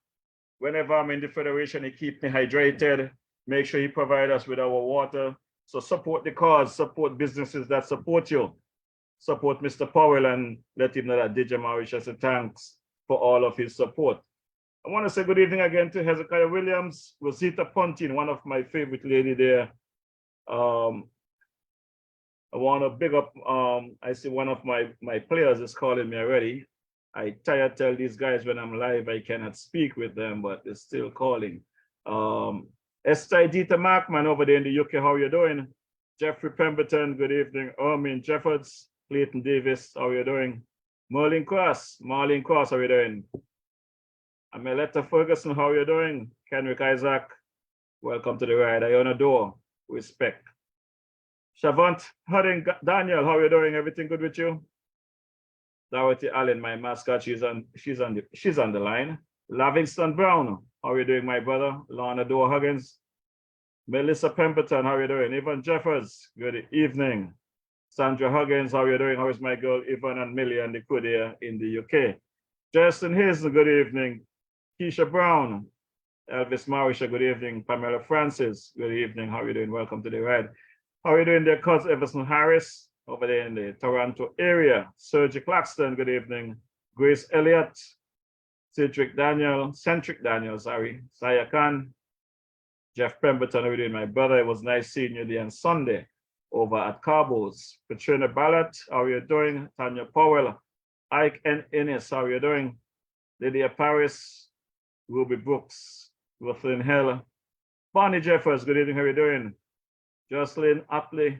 Whenever I'm in the Federation, he keeps me hydrated, make sure he provides us with our water. So support the cause, support businesses that support you. Support Mr. Powell and let him know that DJ Mauritius thanks for all of his support. I want to say good evening again to Hezekiah Williams, Rosita Pontin, one of my favorite lady there. I want to big up, I see one of my players is calling me already. I tell these guys when I'm live, I cannot speak with them, but they're still calling. Esther Dieter Markman over there in the UK, how are you doing? Jeffrey Pemberton, good evening. Armin Jeffords, Clayton Davis, how are you doing? Marlene Cross, how are you doing? Ameletta Ferguson, how are you doing? Kenrick Isaac, welcome to the ride. Iona Door, respect. Shavant Harding Daniel, how are you doing? Everything good with you? Dorothy Allen, my mascot, she's on the line. Lavingston Brown, how are you doing, my brother? Lorna Door Huggins. Melissa Pemberton, how are you doing? Yvonne Jeffers, good evening. Sandra Huggins, how are you doing? How is my girl Yvonne and Millie and the crew there in the UK? Justin Hazen, good evening. Keisha Brown, Elvis Marisha, good evening. Pamela Francis, good evening. How are you doing? Welcome to the ride. How are you doing there, Cuz Everson Harris, over there in the Toronto area? Sergi Claxton, good evening. Grace Elliott, Centric Daniel, Saya Khan, Jeff Pemberton, how are you doing, my brother? It was nice seeing you there on Sunday over at Carbo's. Katrina Ballot, how are you doing? Tanya Powell, Ike N. Ennis, how are you doing? Lydia Paris, Ruby Brooks, Ruthlin Hill, Bonnie Jeffers, good evening, how are you doing? Jocelyn Utley,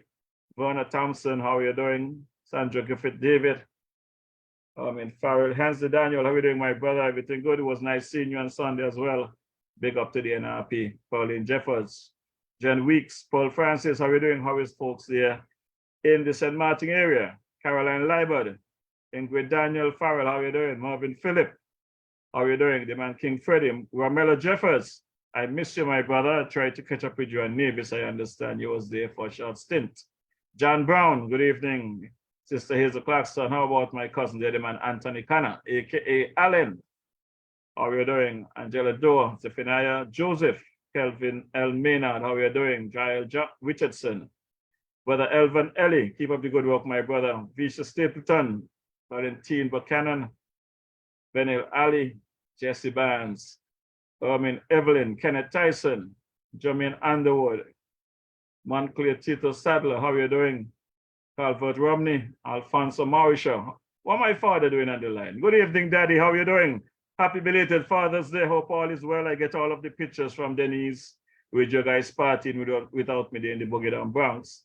Verna Thompson, how are you doing? Sandra Griffith David, Farrell Hensley Daniel, how are you doing, my brother? Everything good? It was nice seeing you on Sunday as well. Big up to the NRP. Pauline Jeffers, Jen Weeks, Paul Francis, how are you doing? How is folks there in the St. Martin area? Caroline Liebert, Ingrid Daniel Farrell, how are you doing? Marvin Phillip, how are you doing? The man King Freddie. Romello Jeffers, I miss you, my brother. I tried to catch up with you on Nevis. I understand you was there for a short stint. John Brown, good evening. Sister Hazel Clarkson, how about my cousin, the man Anthony Canna, aka Allen? How are you doing? Angela Doe, Zephaniah Joseph, Kelvin L. Maynard, how are you doing? Giles Richardson, Brother Elvin Ellie, keep up the good work, my brother. Visha Stapleton, Valentine Buchanan, Benil Ali, Jesse Barnes, Evelyn, Kenneth Tyson, Jermaine Underwood, Montclair Tito Sadler, how are you doing? Calvert Romney, Alfonso Mauricio. What my father doing on the line? Good evening, Daddy, how are you doing? Happy belated Father's Day, hope all is well. I get all of the pictures from Denise with your guys partying without me there in the Boogie Down Bronx.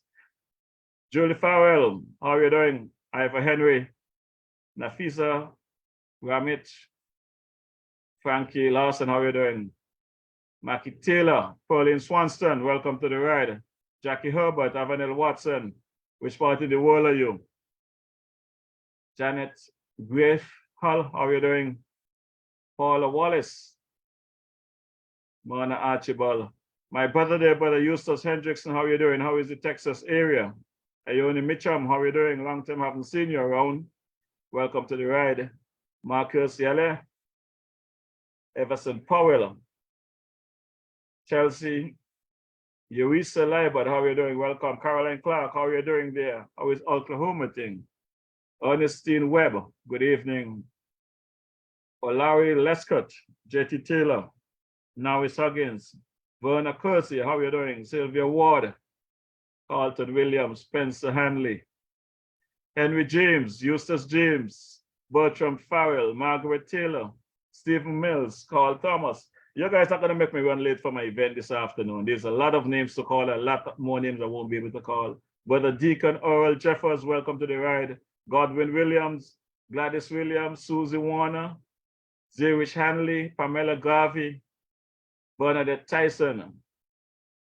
Julie Farrell, how are you doing? Ivor Henry, Nafisa Ramit, Frankie Lawson, how are you doing? Mackie Taylor, Pauline Swanston, welcome to the ride. Jackie Herbert, Avanel Watson, which part of the world are you? Janet Grafe Hull, how are you doing? Paula Wallace, Mona Archibald. My brother there, brother Eustace Hendrickson, how are you doing? How is the Texas area? Ione Mitchum, how are you doing? Long time haven't seen you around. Welcome to the ride. Marcus Yale, Everson Powell, Chelsea, Eureka Libert, how are you doing? Welcome. Caroline Clark, how are you doing there? How is Oklahoma thing? Ernestine Webb, good evening. Olari Lescott, JT Taylor, Nawis Huggins, Verna Kersey, how are you doing? Sylvia Ward, Carlton Williams, Spencer Hanley, Henry James, Eustace James, Bertram Farrell, Margaret Taylor, Stephen Mills, Carl Thomas. You guys are going to make me run late for my event this afternoon. There's a lot of names to call, a lot more names I won't be able to call. Brother Deacon Oral Jeffers, welcome to the ride. Godwin Williams, Gladys Williams, Susie Warner, Zerich Hanley, Pamela Garvey, Bernadette Tyson,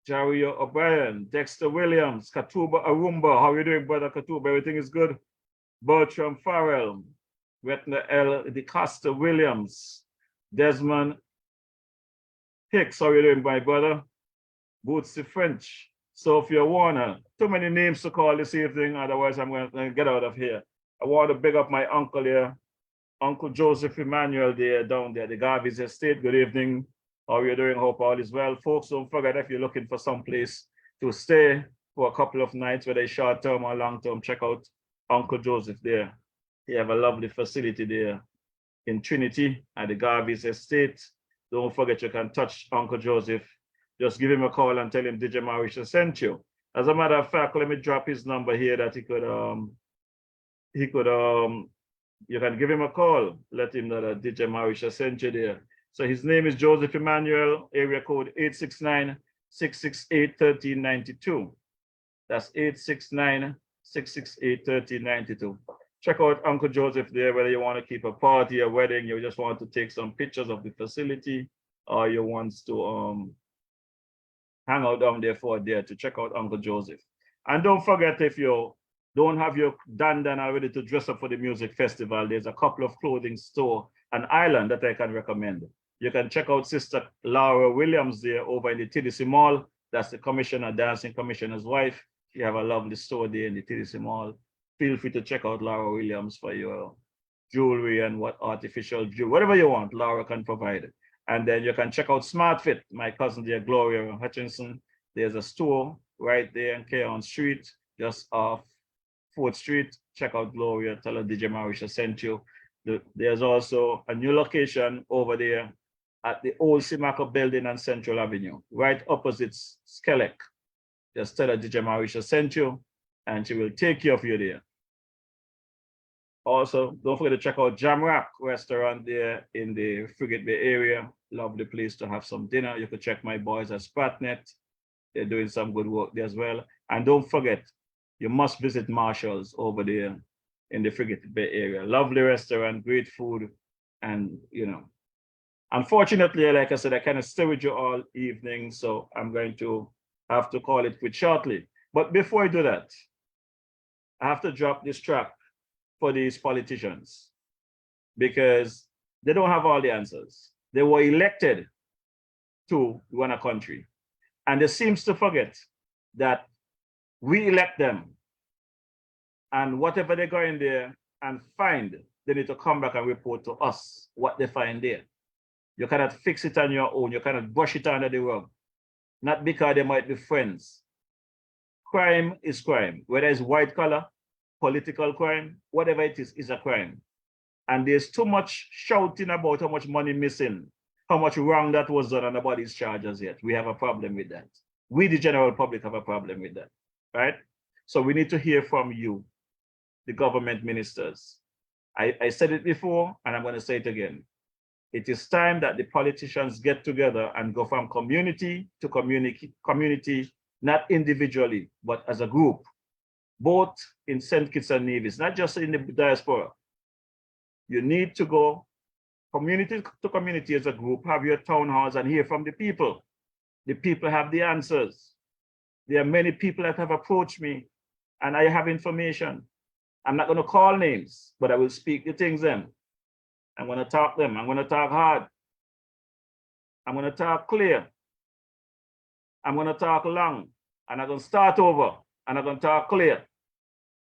Jario O'Brien, Dexter Williams, Katuba Arumba. How are you doing, brother Katuba? Everything is good? Bertram Farrell, Retna L. DeCosta Williams, Desmond Hicks. How are you doing, my brother? Bootsy French, Sophia Warner. Too many names to call this evening, otherwise I'm going to get out of here. I want to big up my uncle here, Uncle Joseph Emmanuel there, down there, the Garvey's Estate. Good evening. How are you doing? Hope all is well. Folks, don't forget, if you're looking for some place to stay for a couple of nights, whether it's short-term or long-term, check out Uncle Joseph there. He have a lovely facility there in Trinity at the Garvey's Estate. Don't forget, you can touch Uncle Joseph. Just give him a call and tell him DJ Marisha sent you. As a matter of fact, let me drop his number here that you can give him a call. Let him know that DJ Marisha sent you there. So his name is Joseph Emmanuel, area code 869-668-1392. That's 869-668-1392. Check out Uncle Joseph there, whether you want to keep a party, a wedding, you just want to take some pictures of the facility, or you want to hang out down there for a day, to check out Uncle Joseph. And don't forget, if you don't have your dandan already to dress up for the music festival, there's a couple of clothing store, an island that I can recommend. You can check out Sister Laura Williams there over in the TDC Mall. That's the commissioner, dancing commissioner's wife. She have a lovely store there in the TDC Mall. Feel free to check out Laura Williams for your jewelry and what artificial jewelry, whatever you want, Laura can provide it. And then you can check out Smart Fit, my cousin there, Gloria Hutchinson. There's a store right there in Keon Street, just off 4th Street. Check out Gloria, tell her DJ Marisha sent you. There's also a new location over there at the old Simaco building on Central Avenue, right opposite Skelec. Just tell her DJ Marisha sent you, and she will take care of you there. Also, don't forget to check out Jamrock restaurant there in the Frigate Bay area. Lovely place to have some dinner. You could check my boys at Spratnet. They're doing some good work there as well. And don't forget, you must visit Marshall's over there in the Frigate Bay area. Lovely restaurant, great food, and you know. Unfortunately, like I said, I cannot stay with you all evening, so I'm going to have to call it quit shortly. But before I do that, I have to drop this track for these politicians because they don't have all the answers. They were elected to run a country, and they seems to forget that we elect them, and whatever they go in there and find, they need to come back and report to us what they find there. You cannot fix it on your own. You cannot brush it under the rug, not because they might be friends. Crime is crime, whether it's white collar, political crime, whatever it is a crime. And there's too much shouting about how much money missing, how much wrong that was done, and nobody's charged as yet. We have a problem with that. We, the general public, have a problem with that, right? So we need to hear from you, the government ministers. I said it before, and I'm going to say it again. It is time that the politicians get together and go from community to community, not individually, but as a group, both in St. Kitts and Nevis, not just in the diaspora. You need to go community to community as a group, have your town halls and hear from the people. The people have the answers. There are many people that have approached me and I have information. I'm not going to call names, but I will speak the things them. I'm going to talk them. I'm going to talk hard. I'm going to talk clear. I'm going to talk long. And I'm going to start over. And I'm going to talk clear.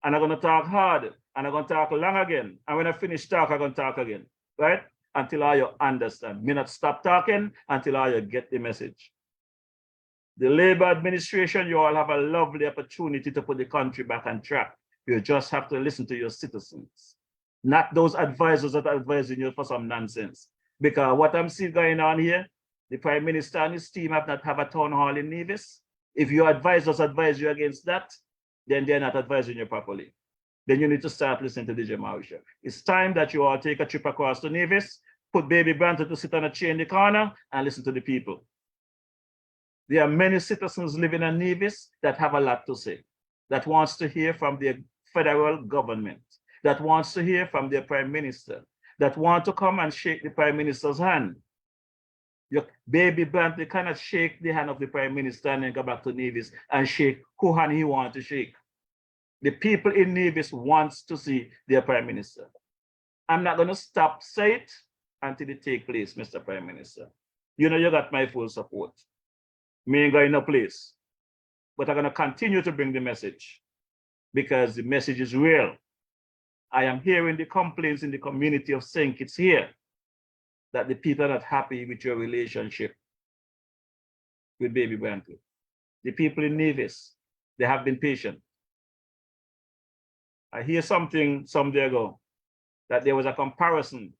And I'm going to talk hard. And I'm going to talk long again. And when I finish talk, I'm going to talk again. Right? Until all you understand. Me not stop talking until all you get the message. The Labour administration, you all have a lovely opportunity to put the country back on track. You just have to listen to your citizens, not those advisors that are advising you for some nonsense. Because what I'm seeing going on here, the Prime Minister and his team have not have a town hall in Nevis. If your advisors advise you against that, then they're not advising you properly. Then you need to start listening to DJ Mawisha. It's time that you all take a trip across to Nevis, put Baby Banter to sit on a chair in the corner and listen to the people. There are many citizens living in Nevis that have a lot to say, that wants to hear from their federal government, that wants to hear from their Prime Minister, that want to come and shake the Prime Minister's hand. Your Baby Banter cannot shake the hand of the Prime Minister and then go back to Nevis and shake who hand he wants to shake. The people in Nevis wants to see their Prime Minister. I'm not going to stop say it until it take place, Mr. Prime Minister. You know you got my full support. Me ain't going no place. But I'm going to continue to bring the message because the message is real. I am hearing the complaints in the community of St. Kitts here that the people are not happy with your relationship with Baby Banter. The people in Nevis, they have been patient. I hear something some day ago that there was a comparison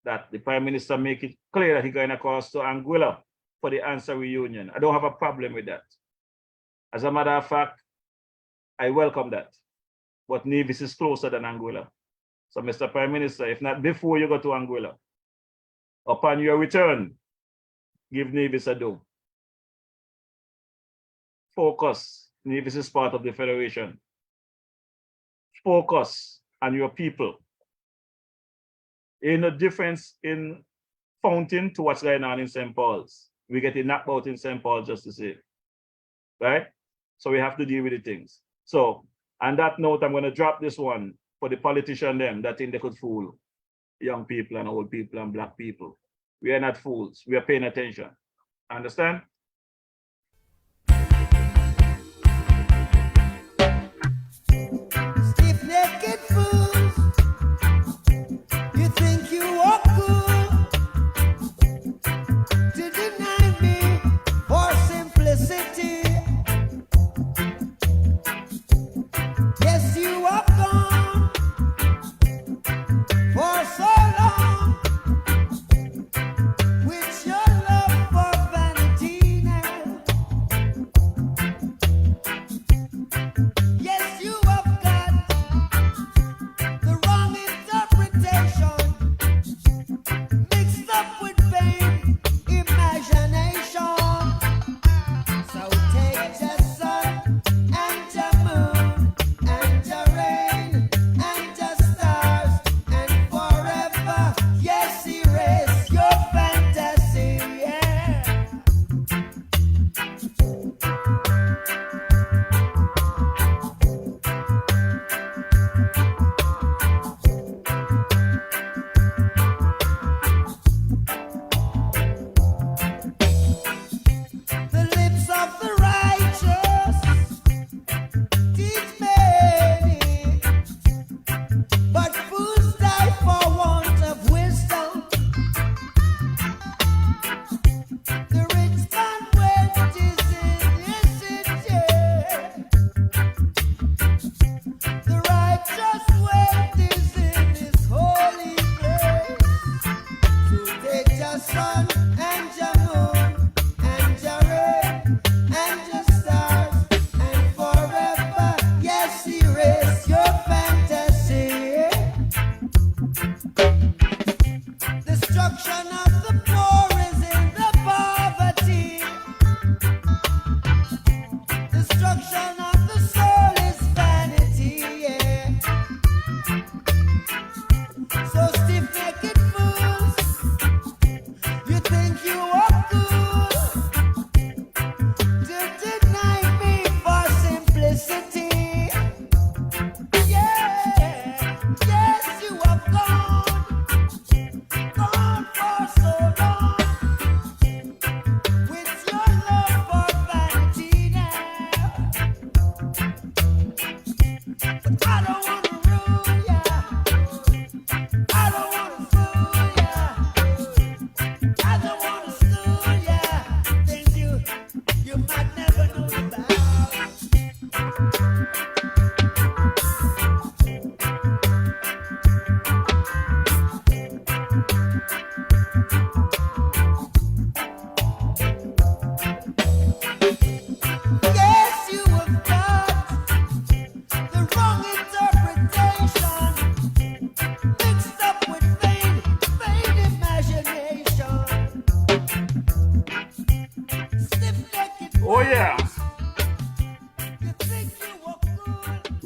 that the Prime Minister make it clear that he's going across to Anguilla for the answer reunion. I don't have a problem with that. As a matter of fact, I welcome that. But Nevis is closer than Anguilla. So, Mr. Prime Minister, if not before you go to Anguilla, upon your return, give Nevis a do. Focus. Nevis is part of the Federation. Focus on your people. Ain't no difference in Fountain to what's going on in St. Paul's. We get it knocked out in St. Paul's just the same. Right? So we have to deal with the things. So on that note, I'm going to drop this one for the politician them that think they could fool young people and old people and black people. We are not fools. We are paying attention. Understand? Stiff-necked fools, you think you are cool to deny me for simplicity. Yes, you are gone for so long with your love for vanity now. Yes, you have got the wrong interpretation mixed up with vain imagination. So take the sun and the moon and the rain and the stars and forever, yes, erase your fantasy. Yeah. The lips of the righteous teach many, but fools die for want of wisdom. The rich man went his illicit, the righteous went is in his holy place. So take your sun and your moon and your rain and your stars and forever, yes, erase your fantasy. Destruction of the poor is in the poverty. Destruction of the soul is vanity, yeah. So stiff-necked fools,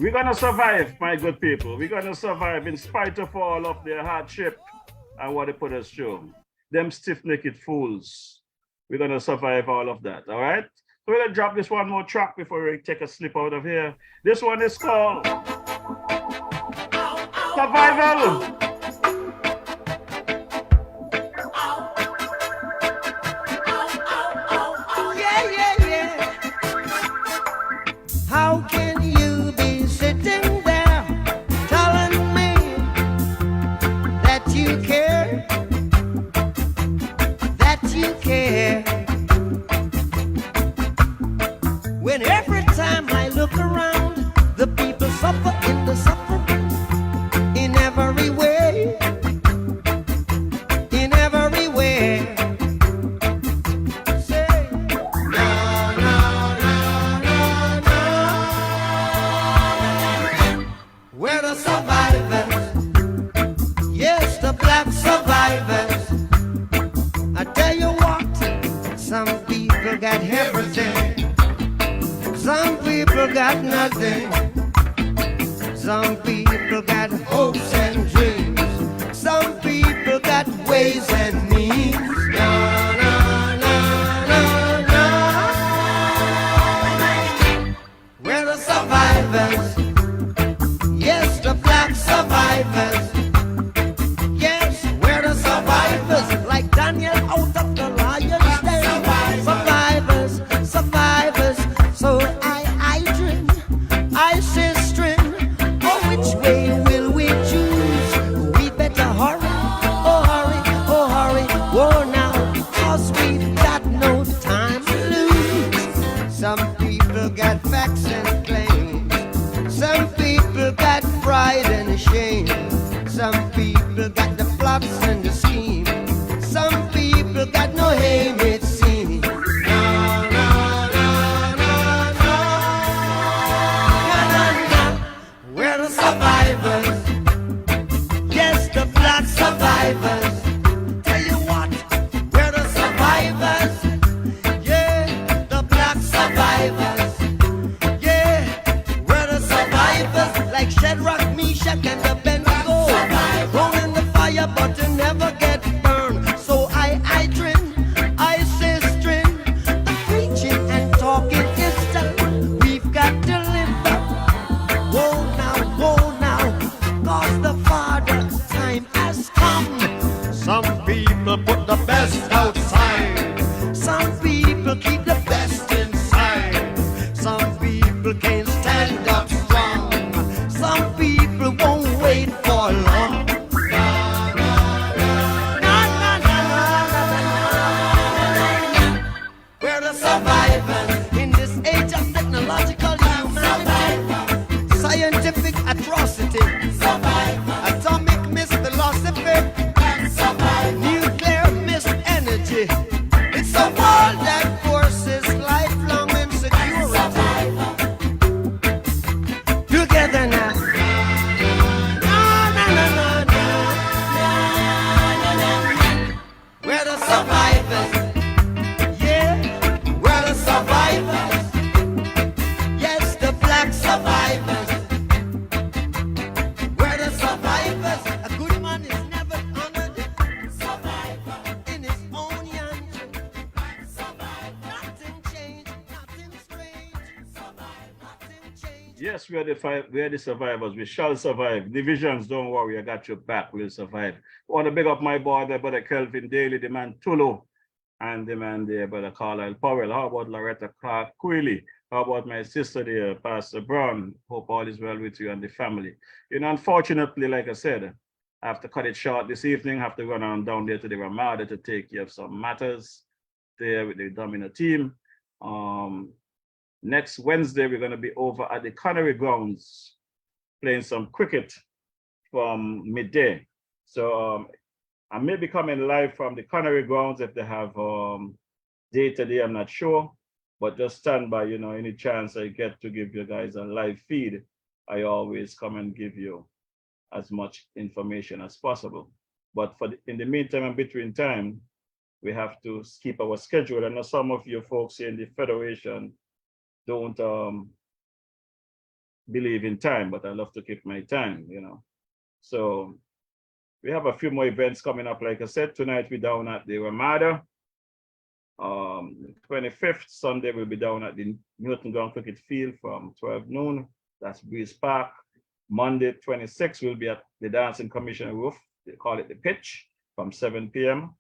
We're gonna survive, my good people. We're gonna survive in spite of all of their hardship and what they put us through. Them stiff-necked fools. We're gonna survive all of that. All right. So we're gonna drop this one more track before we take a slip out of here. This one is called Survival. Yeah, yeah, yeah. How can you be sitting there telling me that you care? That you care? When every time I look around, the people suffer in the suffering in every way, in every way. Say, no, no, no, no, no. We're the survivors, yes, the black survivors. I tell you what, some people got everything. Some people got nothing. Some people got hopes and dreams. Some people got ways and means. No, no, no, no, no. We're the survivors. Yes, the black survivors. Yes, we're the survivors. Like Daniel out of the lion's den. Survivors, survivors. So I dream, I say string. Oh, which way will we choose? We better hurry, oh hurry, oh hurry. Whoa now, cause we've got no time to lose. Some people got facts and claims. Some people got pride and shame. Some people got the plots and the scheme. Some people got no aim, it seems. No, no, no, no, no. No, no, no. We're the survivors. Yes, the black survivors. Tell you what, we're the survivors. Yeah, the black survivors. Yeah, we're the survivors. Like Shadrach, Meshach, and Abednego. Thrown in the fire, but to never get burned. So I dream, I say string. The preaching and talking is done. We've got to live up. Whoa now, cause the Father time has come. Some people put the best outside. Some people keep the best inside. Some people can't stand up strong. Some people won't wait for long. We're the survivors in this age of technological humanity, scientific atrocity, atomic missed philosophy, nuclear missed energy. It's a world that forces lifelong insecurity. Together now. No, no, no, no, no. We're the survivors. Yeah, we're the survivors. Yes, the black survivors. We're the survivors. A good man is never honored. Survivor in his own country. Nothing changed, nothing strange. Nothing changed. Yes, we are the survivors. We shall survive. Divisions, don't worry, I got your back. We'll survive. I want to big up my boy there, brother Kelvin Daly, the man Tulu, and the man there, brother Carlisle Powell. How about Loretta Clark Quilly? How about my sister there, Pastor Brown? Hope all is well with you and the family. You know, unfortunately, like I said, I have to cut it short this evening. I have to run on down there to the Ramada to take care of some matters there with the Domino team. Next Wednesday, we're going to be over at the Connery Grounds playing some cricket from midday. So I may be coming live from the Connery Grounds if they have data there, I'm not sure. But just stand by, you know, any chance I get to give you guys a live feed, I always come and give you as much information as possible. But in the meantime and between time, we have to keep our schedule. I know some of you folks here in the Federation don't believe in time, but I love to keep my time, you know. So we have a few more events coming up. Like I said, tonight we're down at the Ramada. 25th, Sunday, we'll be down at the Newton Ground Cricket Field from 12 noon. That's Breeze Park. Monday, 26th, we'll be at the Dancing Commission roof. They call it the pitch from 7 p.m.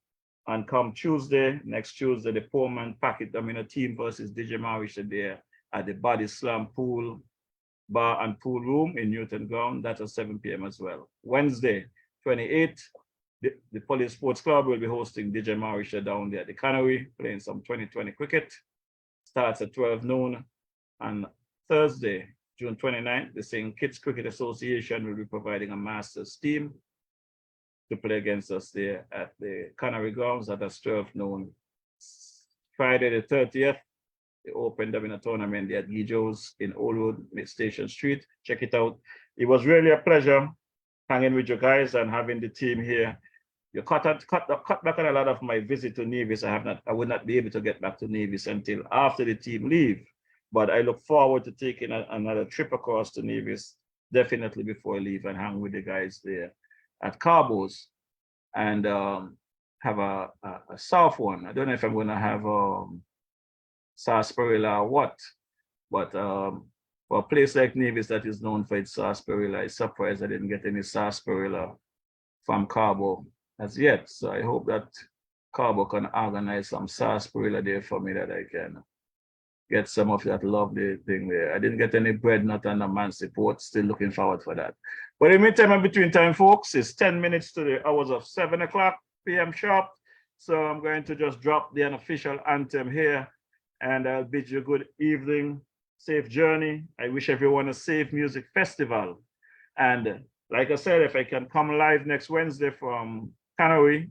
And come Tuesday, next Tuesday, the Pullman Packet Domino team versus DJ Marish there at the Body Slam Pool Bar and Pool Room in Newton Ground. That's at 7 p.m. as well. Wednesday, 28th, the Police Sports Club will be hosting DJ Marish down there at the Cannery, playing some 2020 cricket. Starts at 12 noon. And Thursday, June 29th, the St. Kitts Cricket Association will be providing a Masters team to play against us there at the Cannery Grounds at 12 noon. Friday the 30th, the Open Domino Tournament at Gijo's in Old Road, Mid Station Street. Check it out. It was really a pleasure hanging with you guys and having the team here. You cut back on a lot of my visit to Nevis. I would not be able to get back to Nevis until after the team leave. But I look forward to taking another trip across to Nevis, definitely before I leave, and hang with the guys there at Carbo's and have a soft one. I don't know if I'm going to have sarsaparilla or what, but for a place like Nevis that is known for its sarsaparilla, I'm surprised I didn't get any sarsaparilla from Carbo as yet. So I hope that Carbo can organize some sarsaparilla there for me that I can get some of that lovely thing there. I didn't get any bread nut and a man support. Still looking forward for that. But in the meantime and between time, folks, it's 10 minutes to the hours of 7 o'clock p.m. sharp. So I'm going to just drop the unofficial anthem here, and I'll bid you good evening, safe journey. I wish everyone a safe music festival. And like I said, if I can come live next Wednesday from Cannery,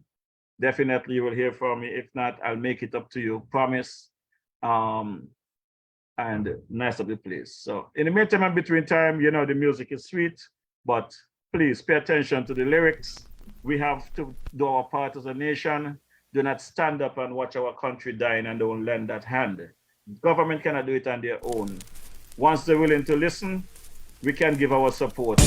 definitely you will hear from me. If not, I'll make it up to you, promise. And nice of the place. So in the meantime and between time, you know, the music is sweet, but please pay attention to the lyrics. We have to do our part as a nation. Do not stand up and watch our country dying and don't lend that hand. Government cannot do it on their own. Once they're willing to listen, we can give our support.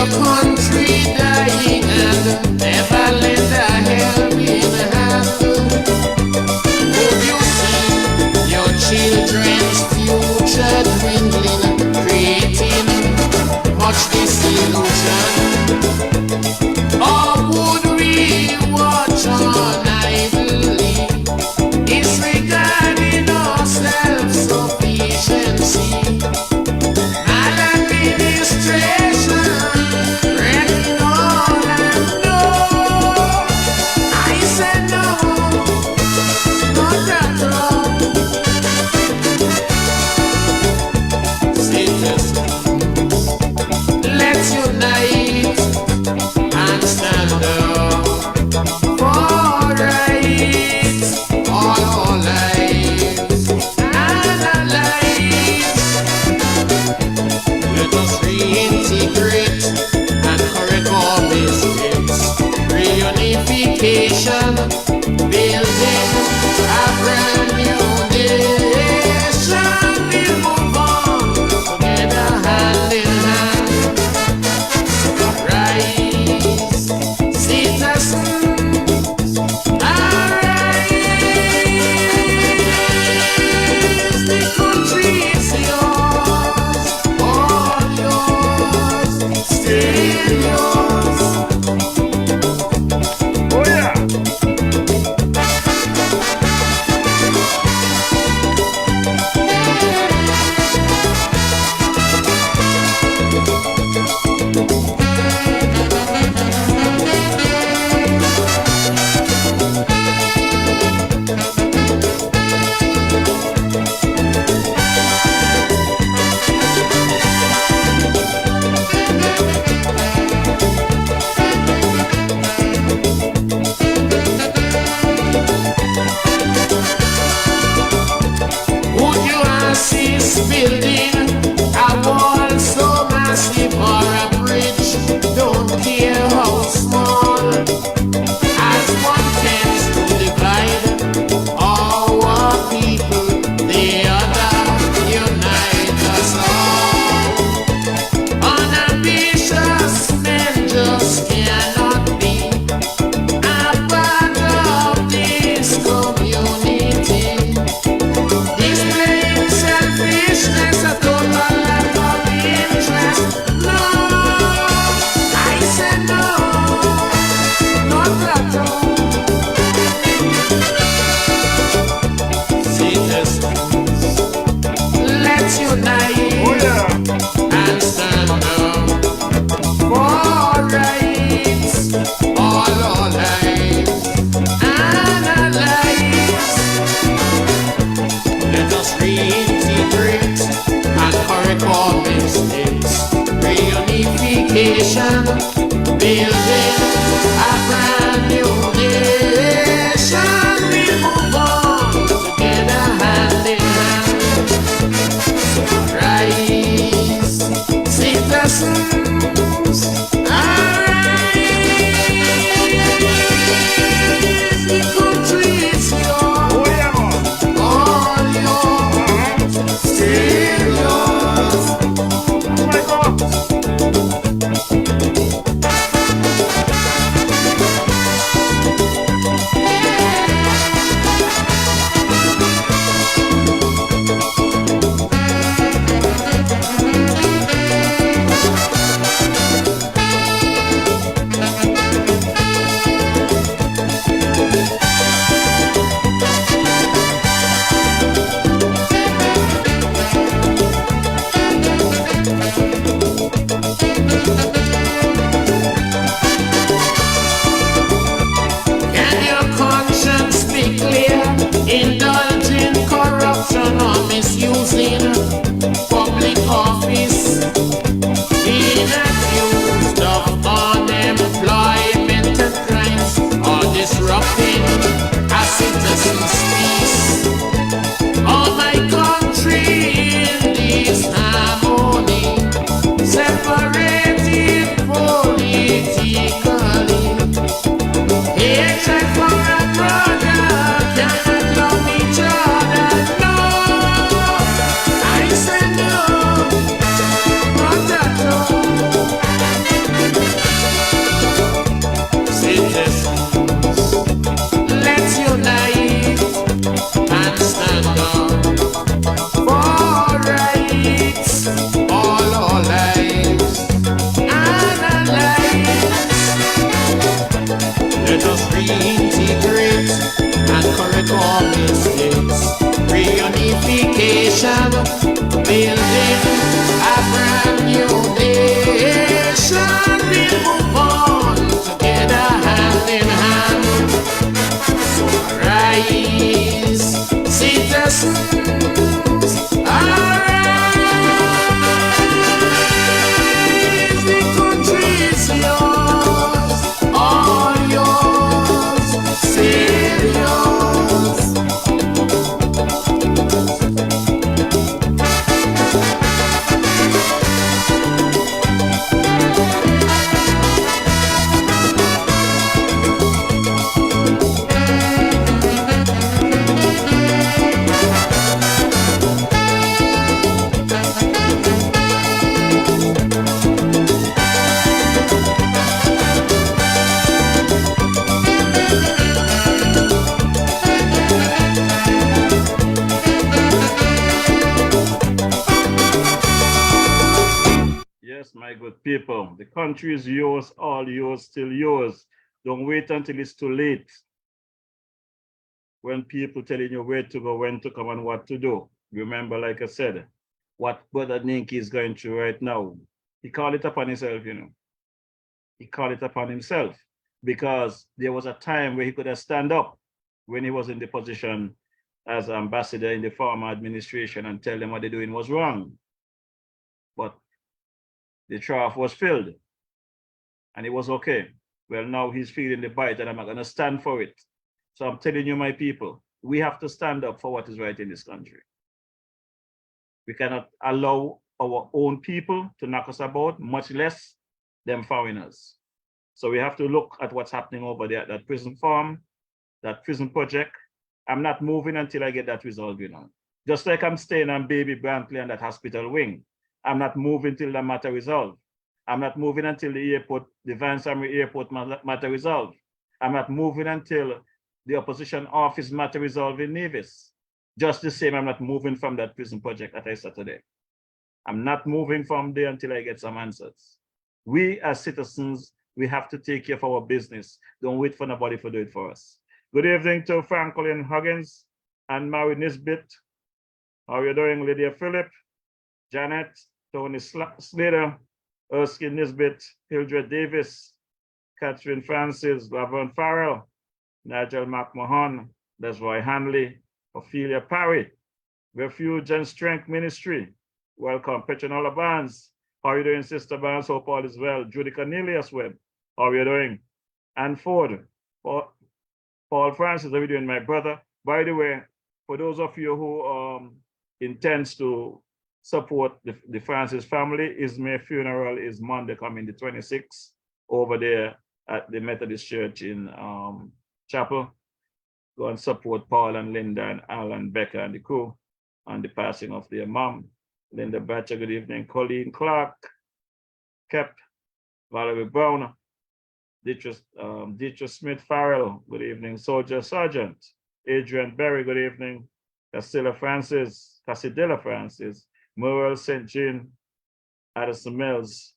Country dying and never lend a helping hand. Would you see your children's future dwindling, creating much disillusion? Or would we watch on idly, disregarding our self-sufficiency? Let's unite and stand unification, building a brand new nation. We move on together hand in hand. Rise, citizens, arise. The country is yours, Oh, yeah, man. all yours, still yours. Oh, my God. Can your conscience be clear? Indulging corruption or misusing public office, being accused of unemployment and crimes, or disrupting a citizen's peace. Oh, my country in disharmony, separated politically. Hatred for a brother cannot love each other. No, I say no, not at all. Citizens, let's unite and stand up for rights, all our lives and our lives. Let us reintegrate and correct all mistakes. Reunification, building a brand new nation. We'll move on together hand in hand. So arise, citizens, arise. The country is yours, all yours, still yours. Yes, my good people. The country is yours, all yours, still yours. Don't wait until it's too late. When people telling you where to go, when to come, and what to do. Remember, like I said, what Brother Ninky is going through right now. He called it upon himself, you know. He called it upon himself because there was a time where he could have stand up when he was in the position as ambassador in the former administration and tell them what they're doing was wrong. But the trough was filled and it was okay. Well, now he's feeling the bite and I'm not going to stand for it. So I'm telling you, my people, we have to stand up for what is right in this country. We cannot allow our own people to knock us about, much less them foreigners. So we have to look at what's happening over there at that prison farm, that prison project. I'm not moving until I get that resolved, you know. Just like I'm staying on Baby Brantley and that hospital wing. I'm not moving till the matter resolved. I'm not moving until the airport, the Van Samry Airport matter resolved. I'm not moving until the opposition office matter resolved in Nevis. Just the same, I'm not moving from that prison project that I said today. I'm not moving from there until I get some answers. We as citizens, we have to take care of our business. Don't wait for nobody to do it for us. Good evening to Franklin Huggins and Mary Nisbet. How are you doing, Lydia Phillip, Janet, Tony Slater, Erskine Nisbet, Hildred Davis, Catherine Francis, Laverne Farrell, Nigel McMahon, Desroy Hanley, Ophelia Parry, Refuge and Strength Ministry. Welcome, Petronola Barnes, How are you doing, Sister Barnes? Hope all is well. Judy Cornelius Webb, how are you doing? And Ford, Paul Francis, how are you doing, my brother? By the way, for those of you who intends to support the Francis family, Ismay funeral is Monday coming the 26th over there at the Methodist Church in Chapel. Go and support Paul and Linda and Alan, Becca and the crew on the passing of their mom. Linda Batcher, good evening. Colleen Clark, Kep, Valerie Brown, Dietrich Smith Farrell, good evening. Soldier Sergeant, Adrian Berry, good evening. Casidilla Francis, Muriel St. Jean, Addison Mills.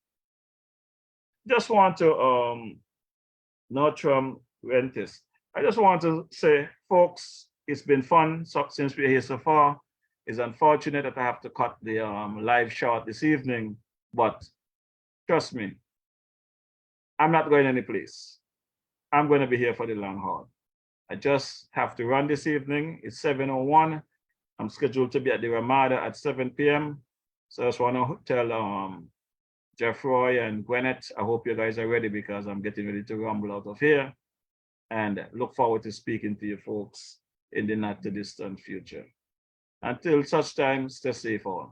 Just want to, Nortram Rentis. I just want to say, folks, it's been fun since we're here so far. It's unfortunate that I have to cut the live short this evening, but trust me, I'm not going any place. I'm going to be here for the long haul. I just have to run this evening. It's 7:01. I'm scheduled to be at the Ramada at 7 p.m. So I just want to tell Jeff Roy and Gwyneth, I hope you guys are ready because I'm getting ready to rumble out of here. And look forward to speaking to you folks in the not too distant future. Until such time, stay safe all.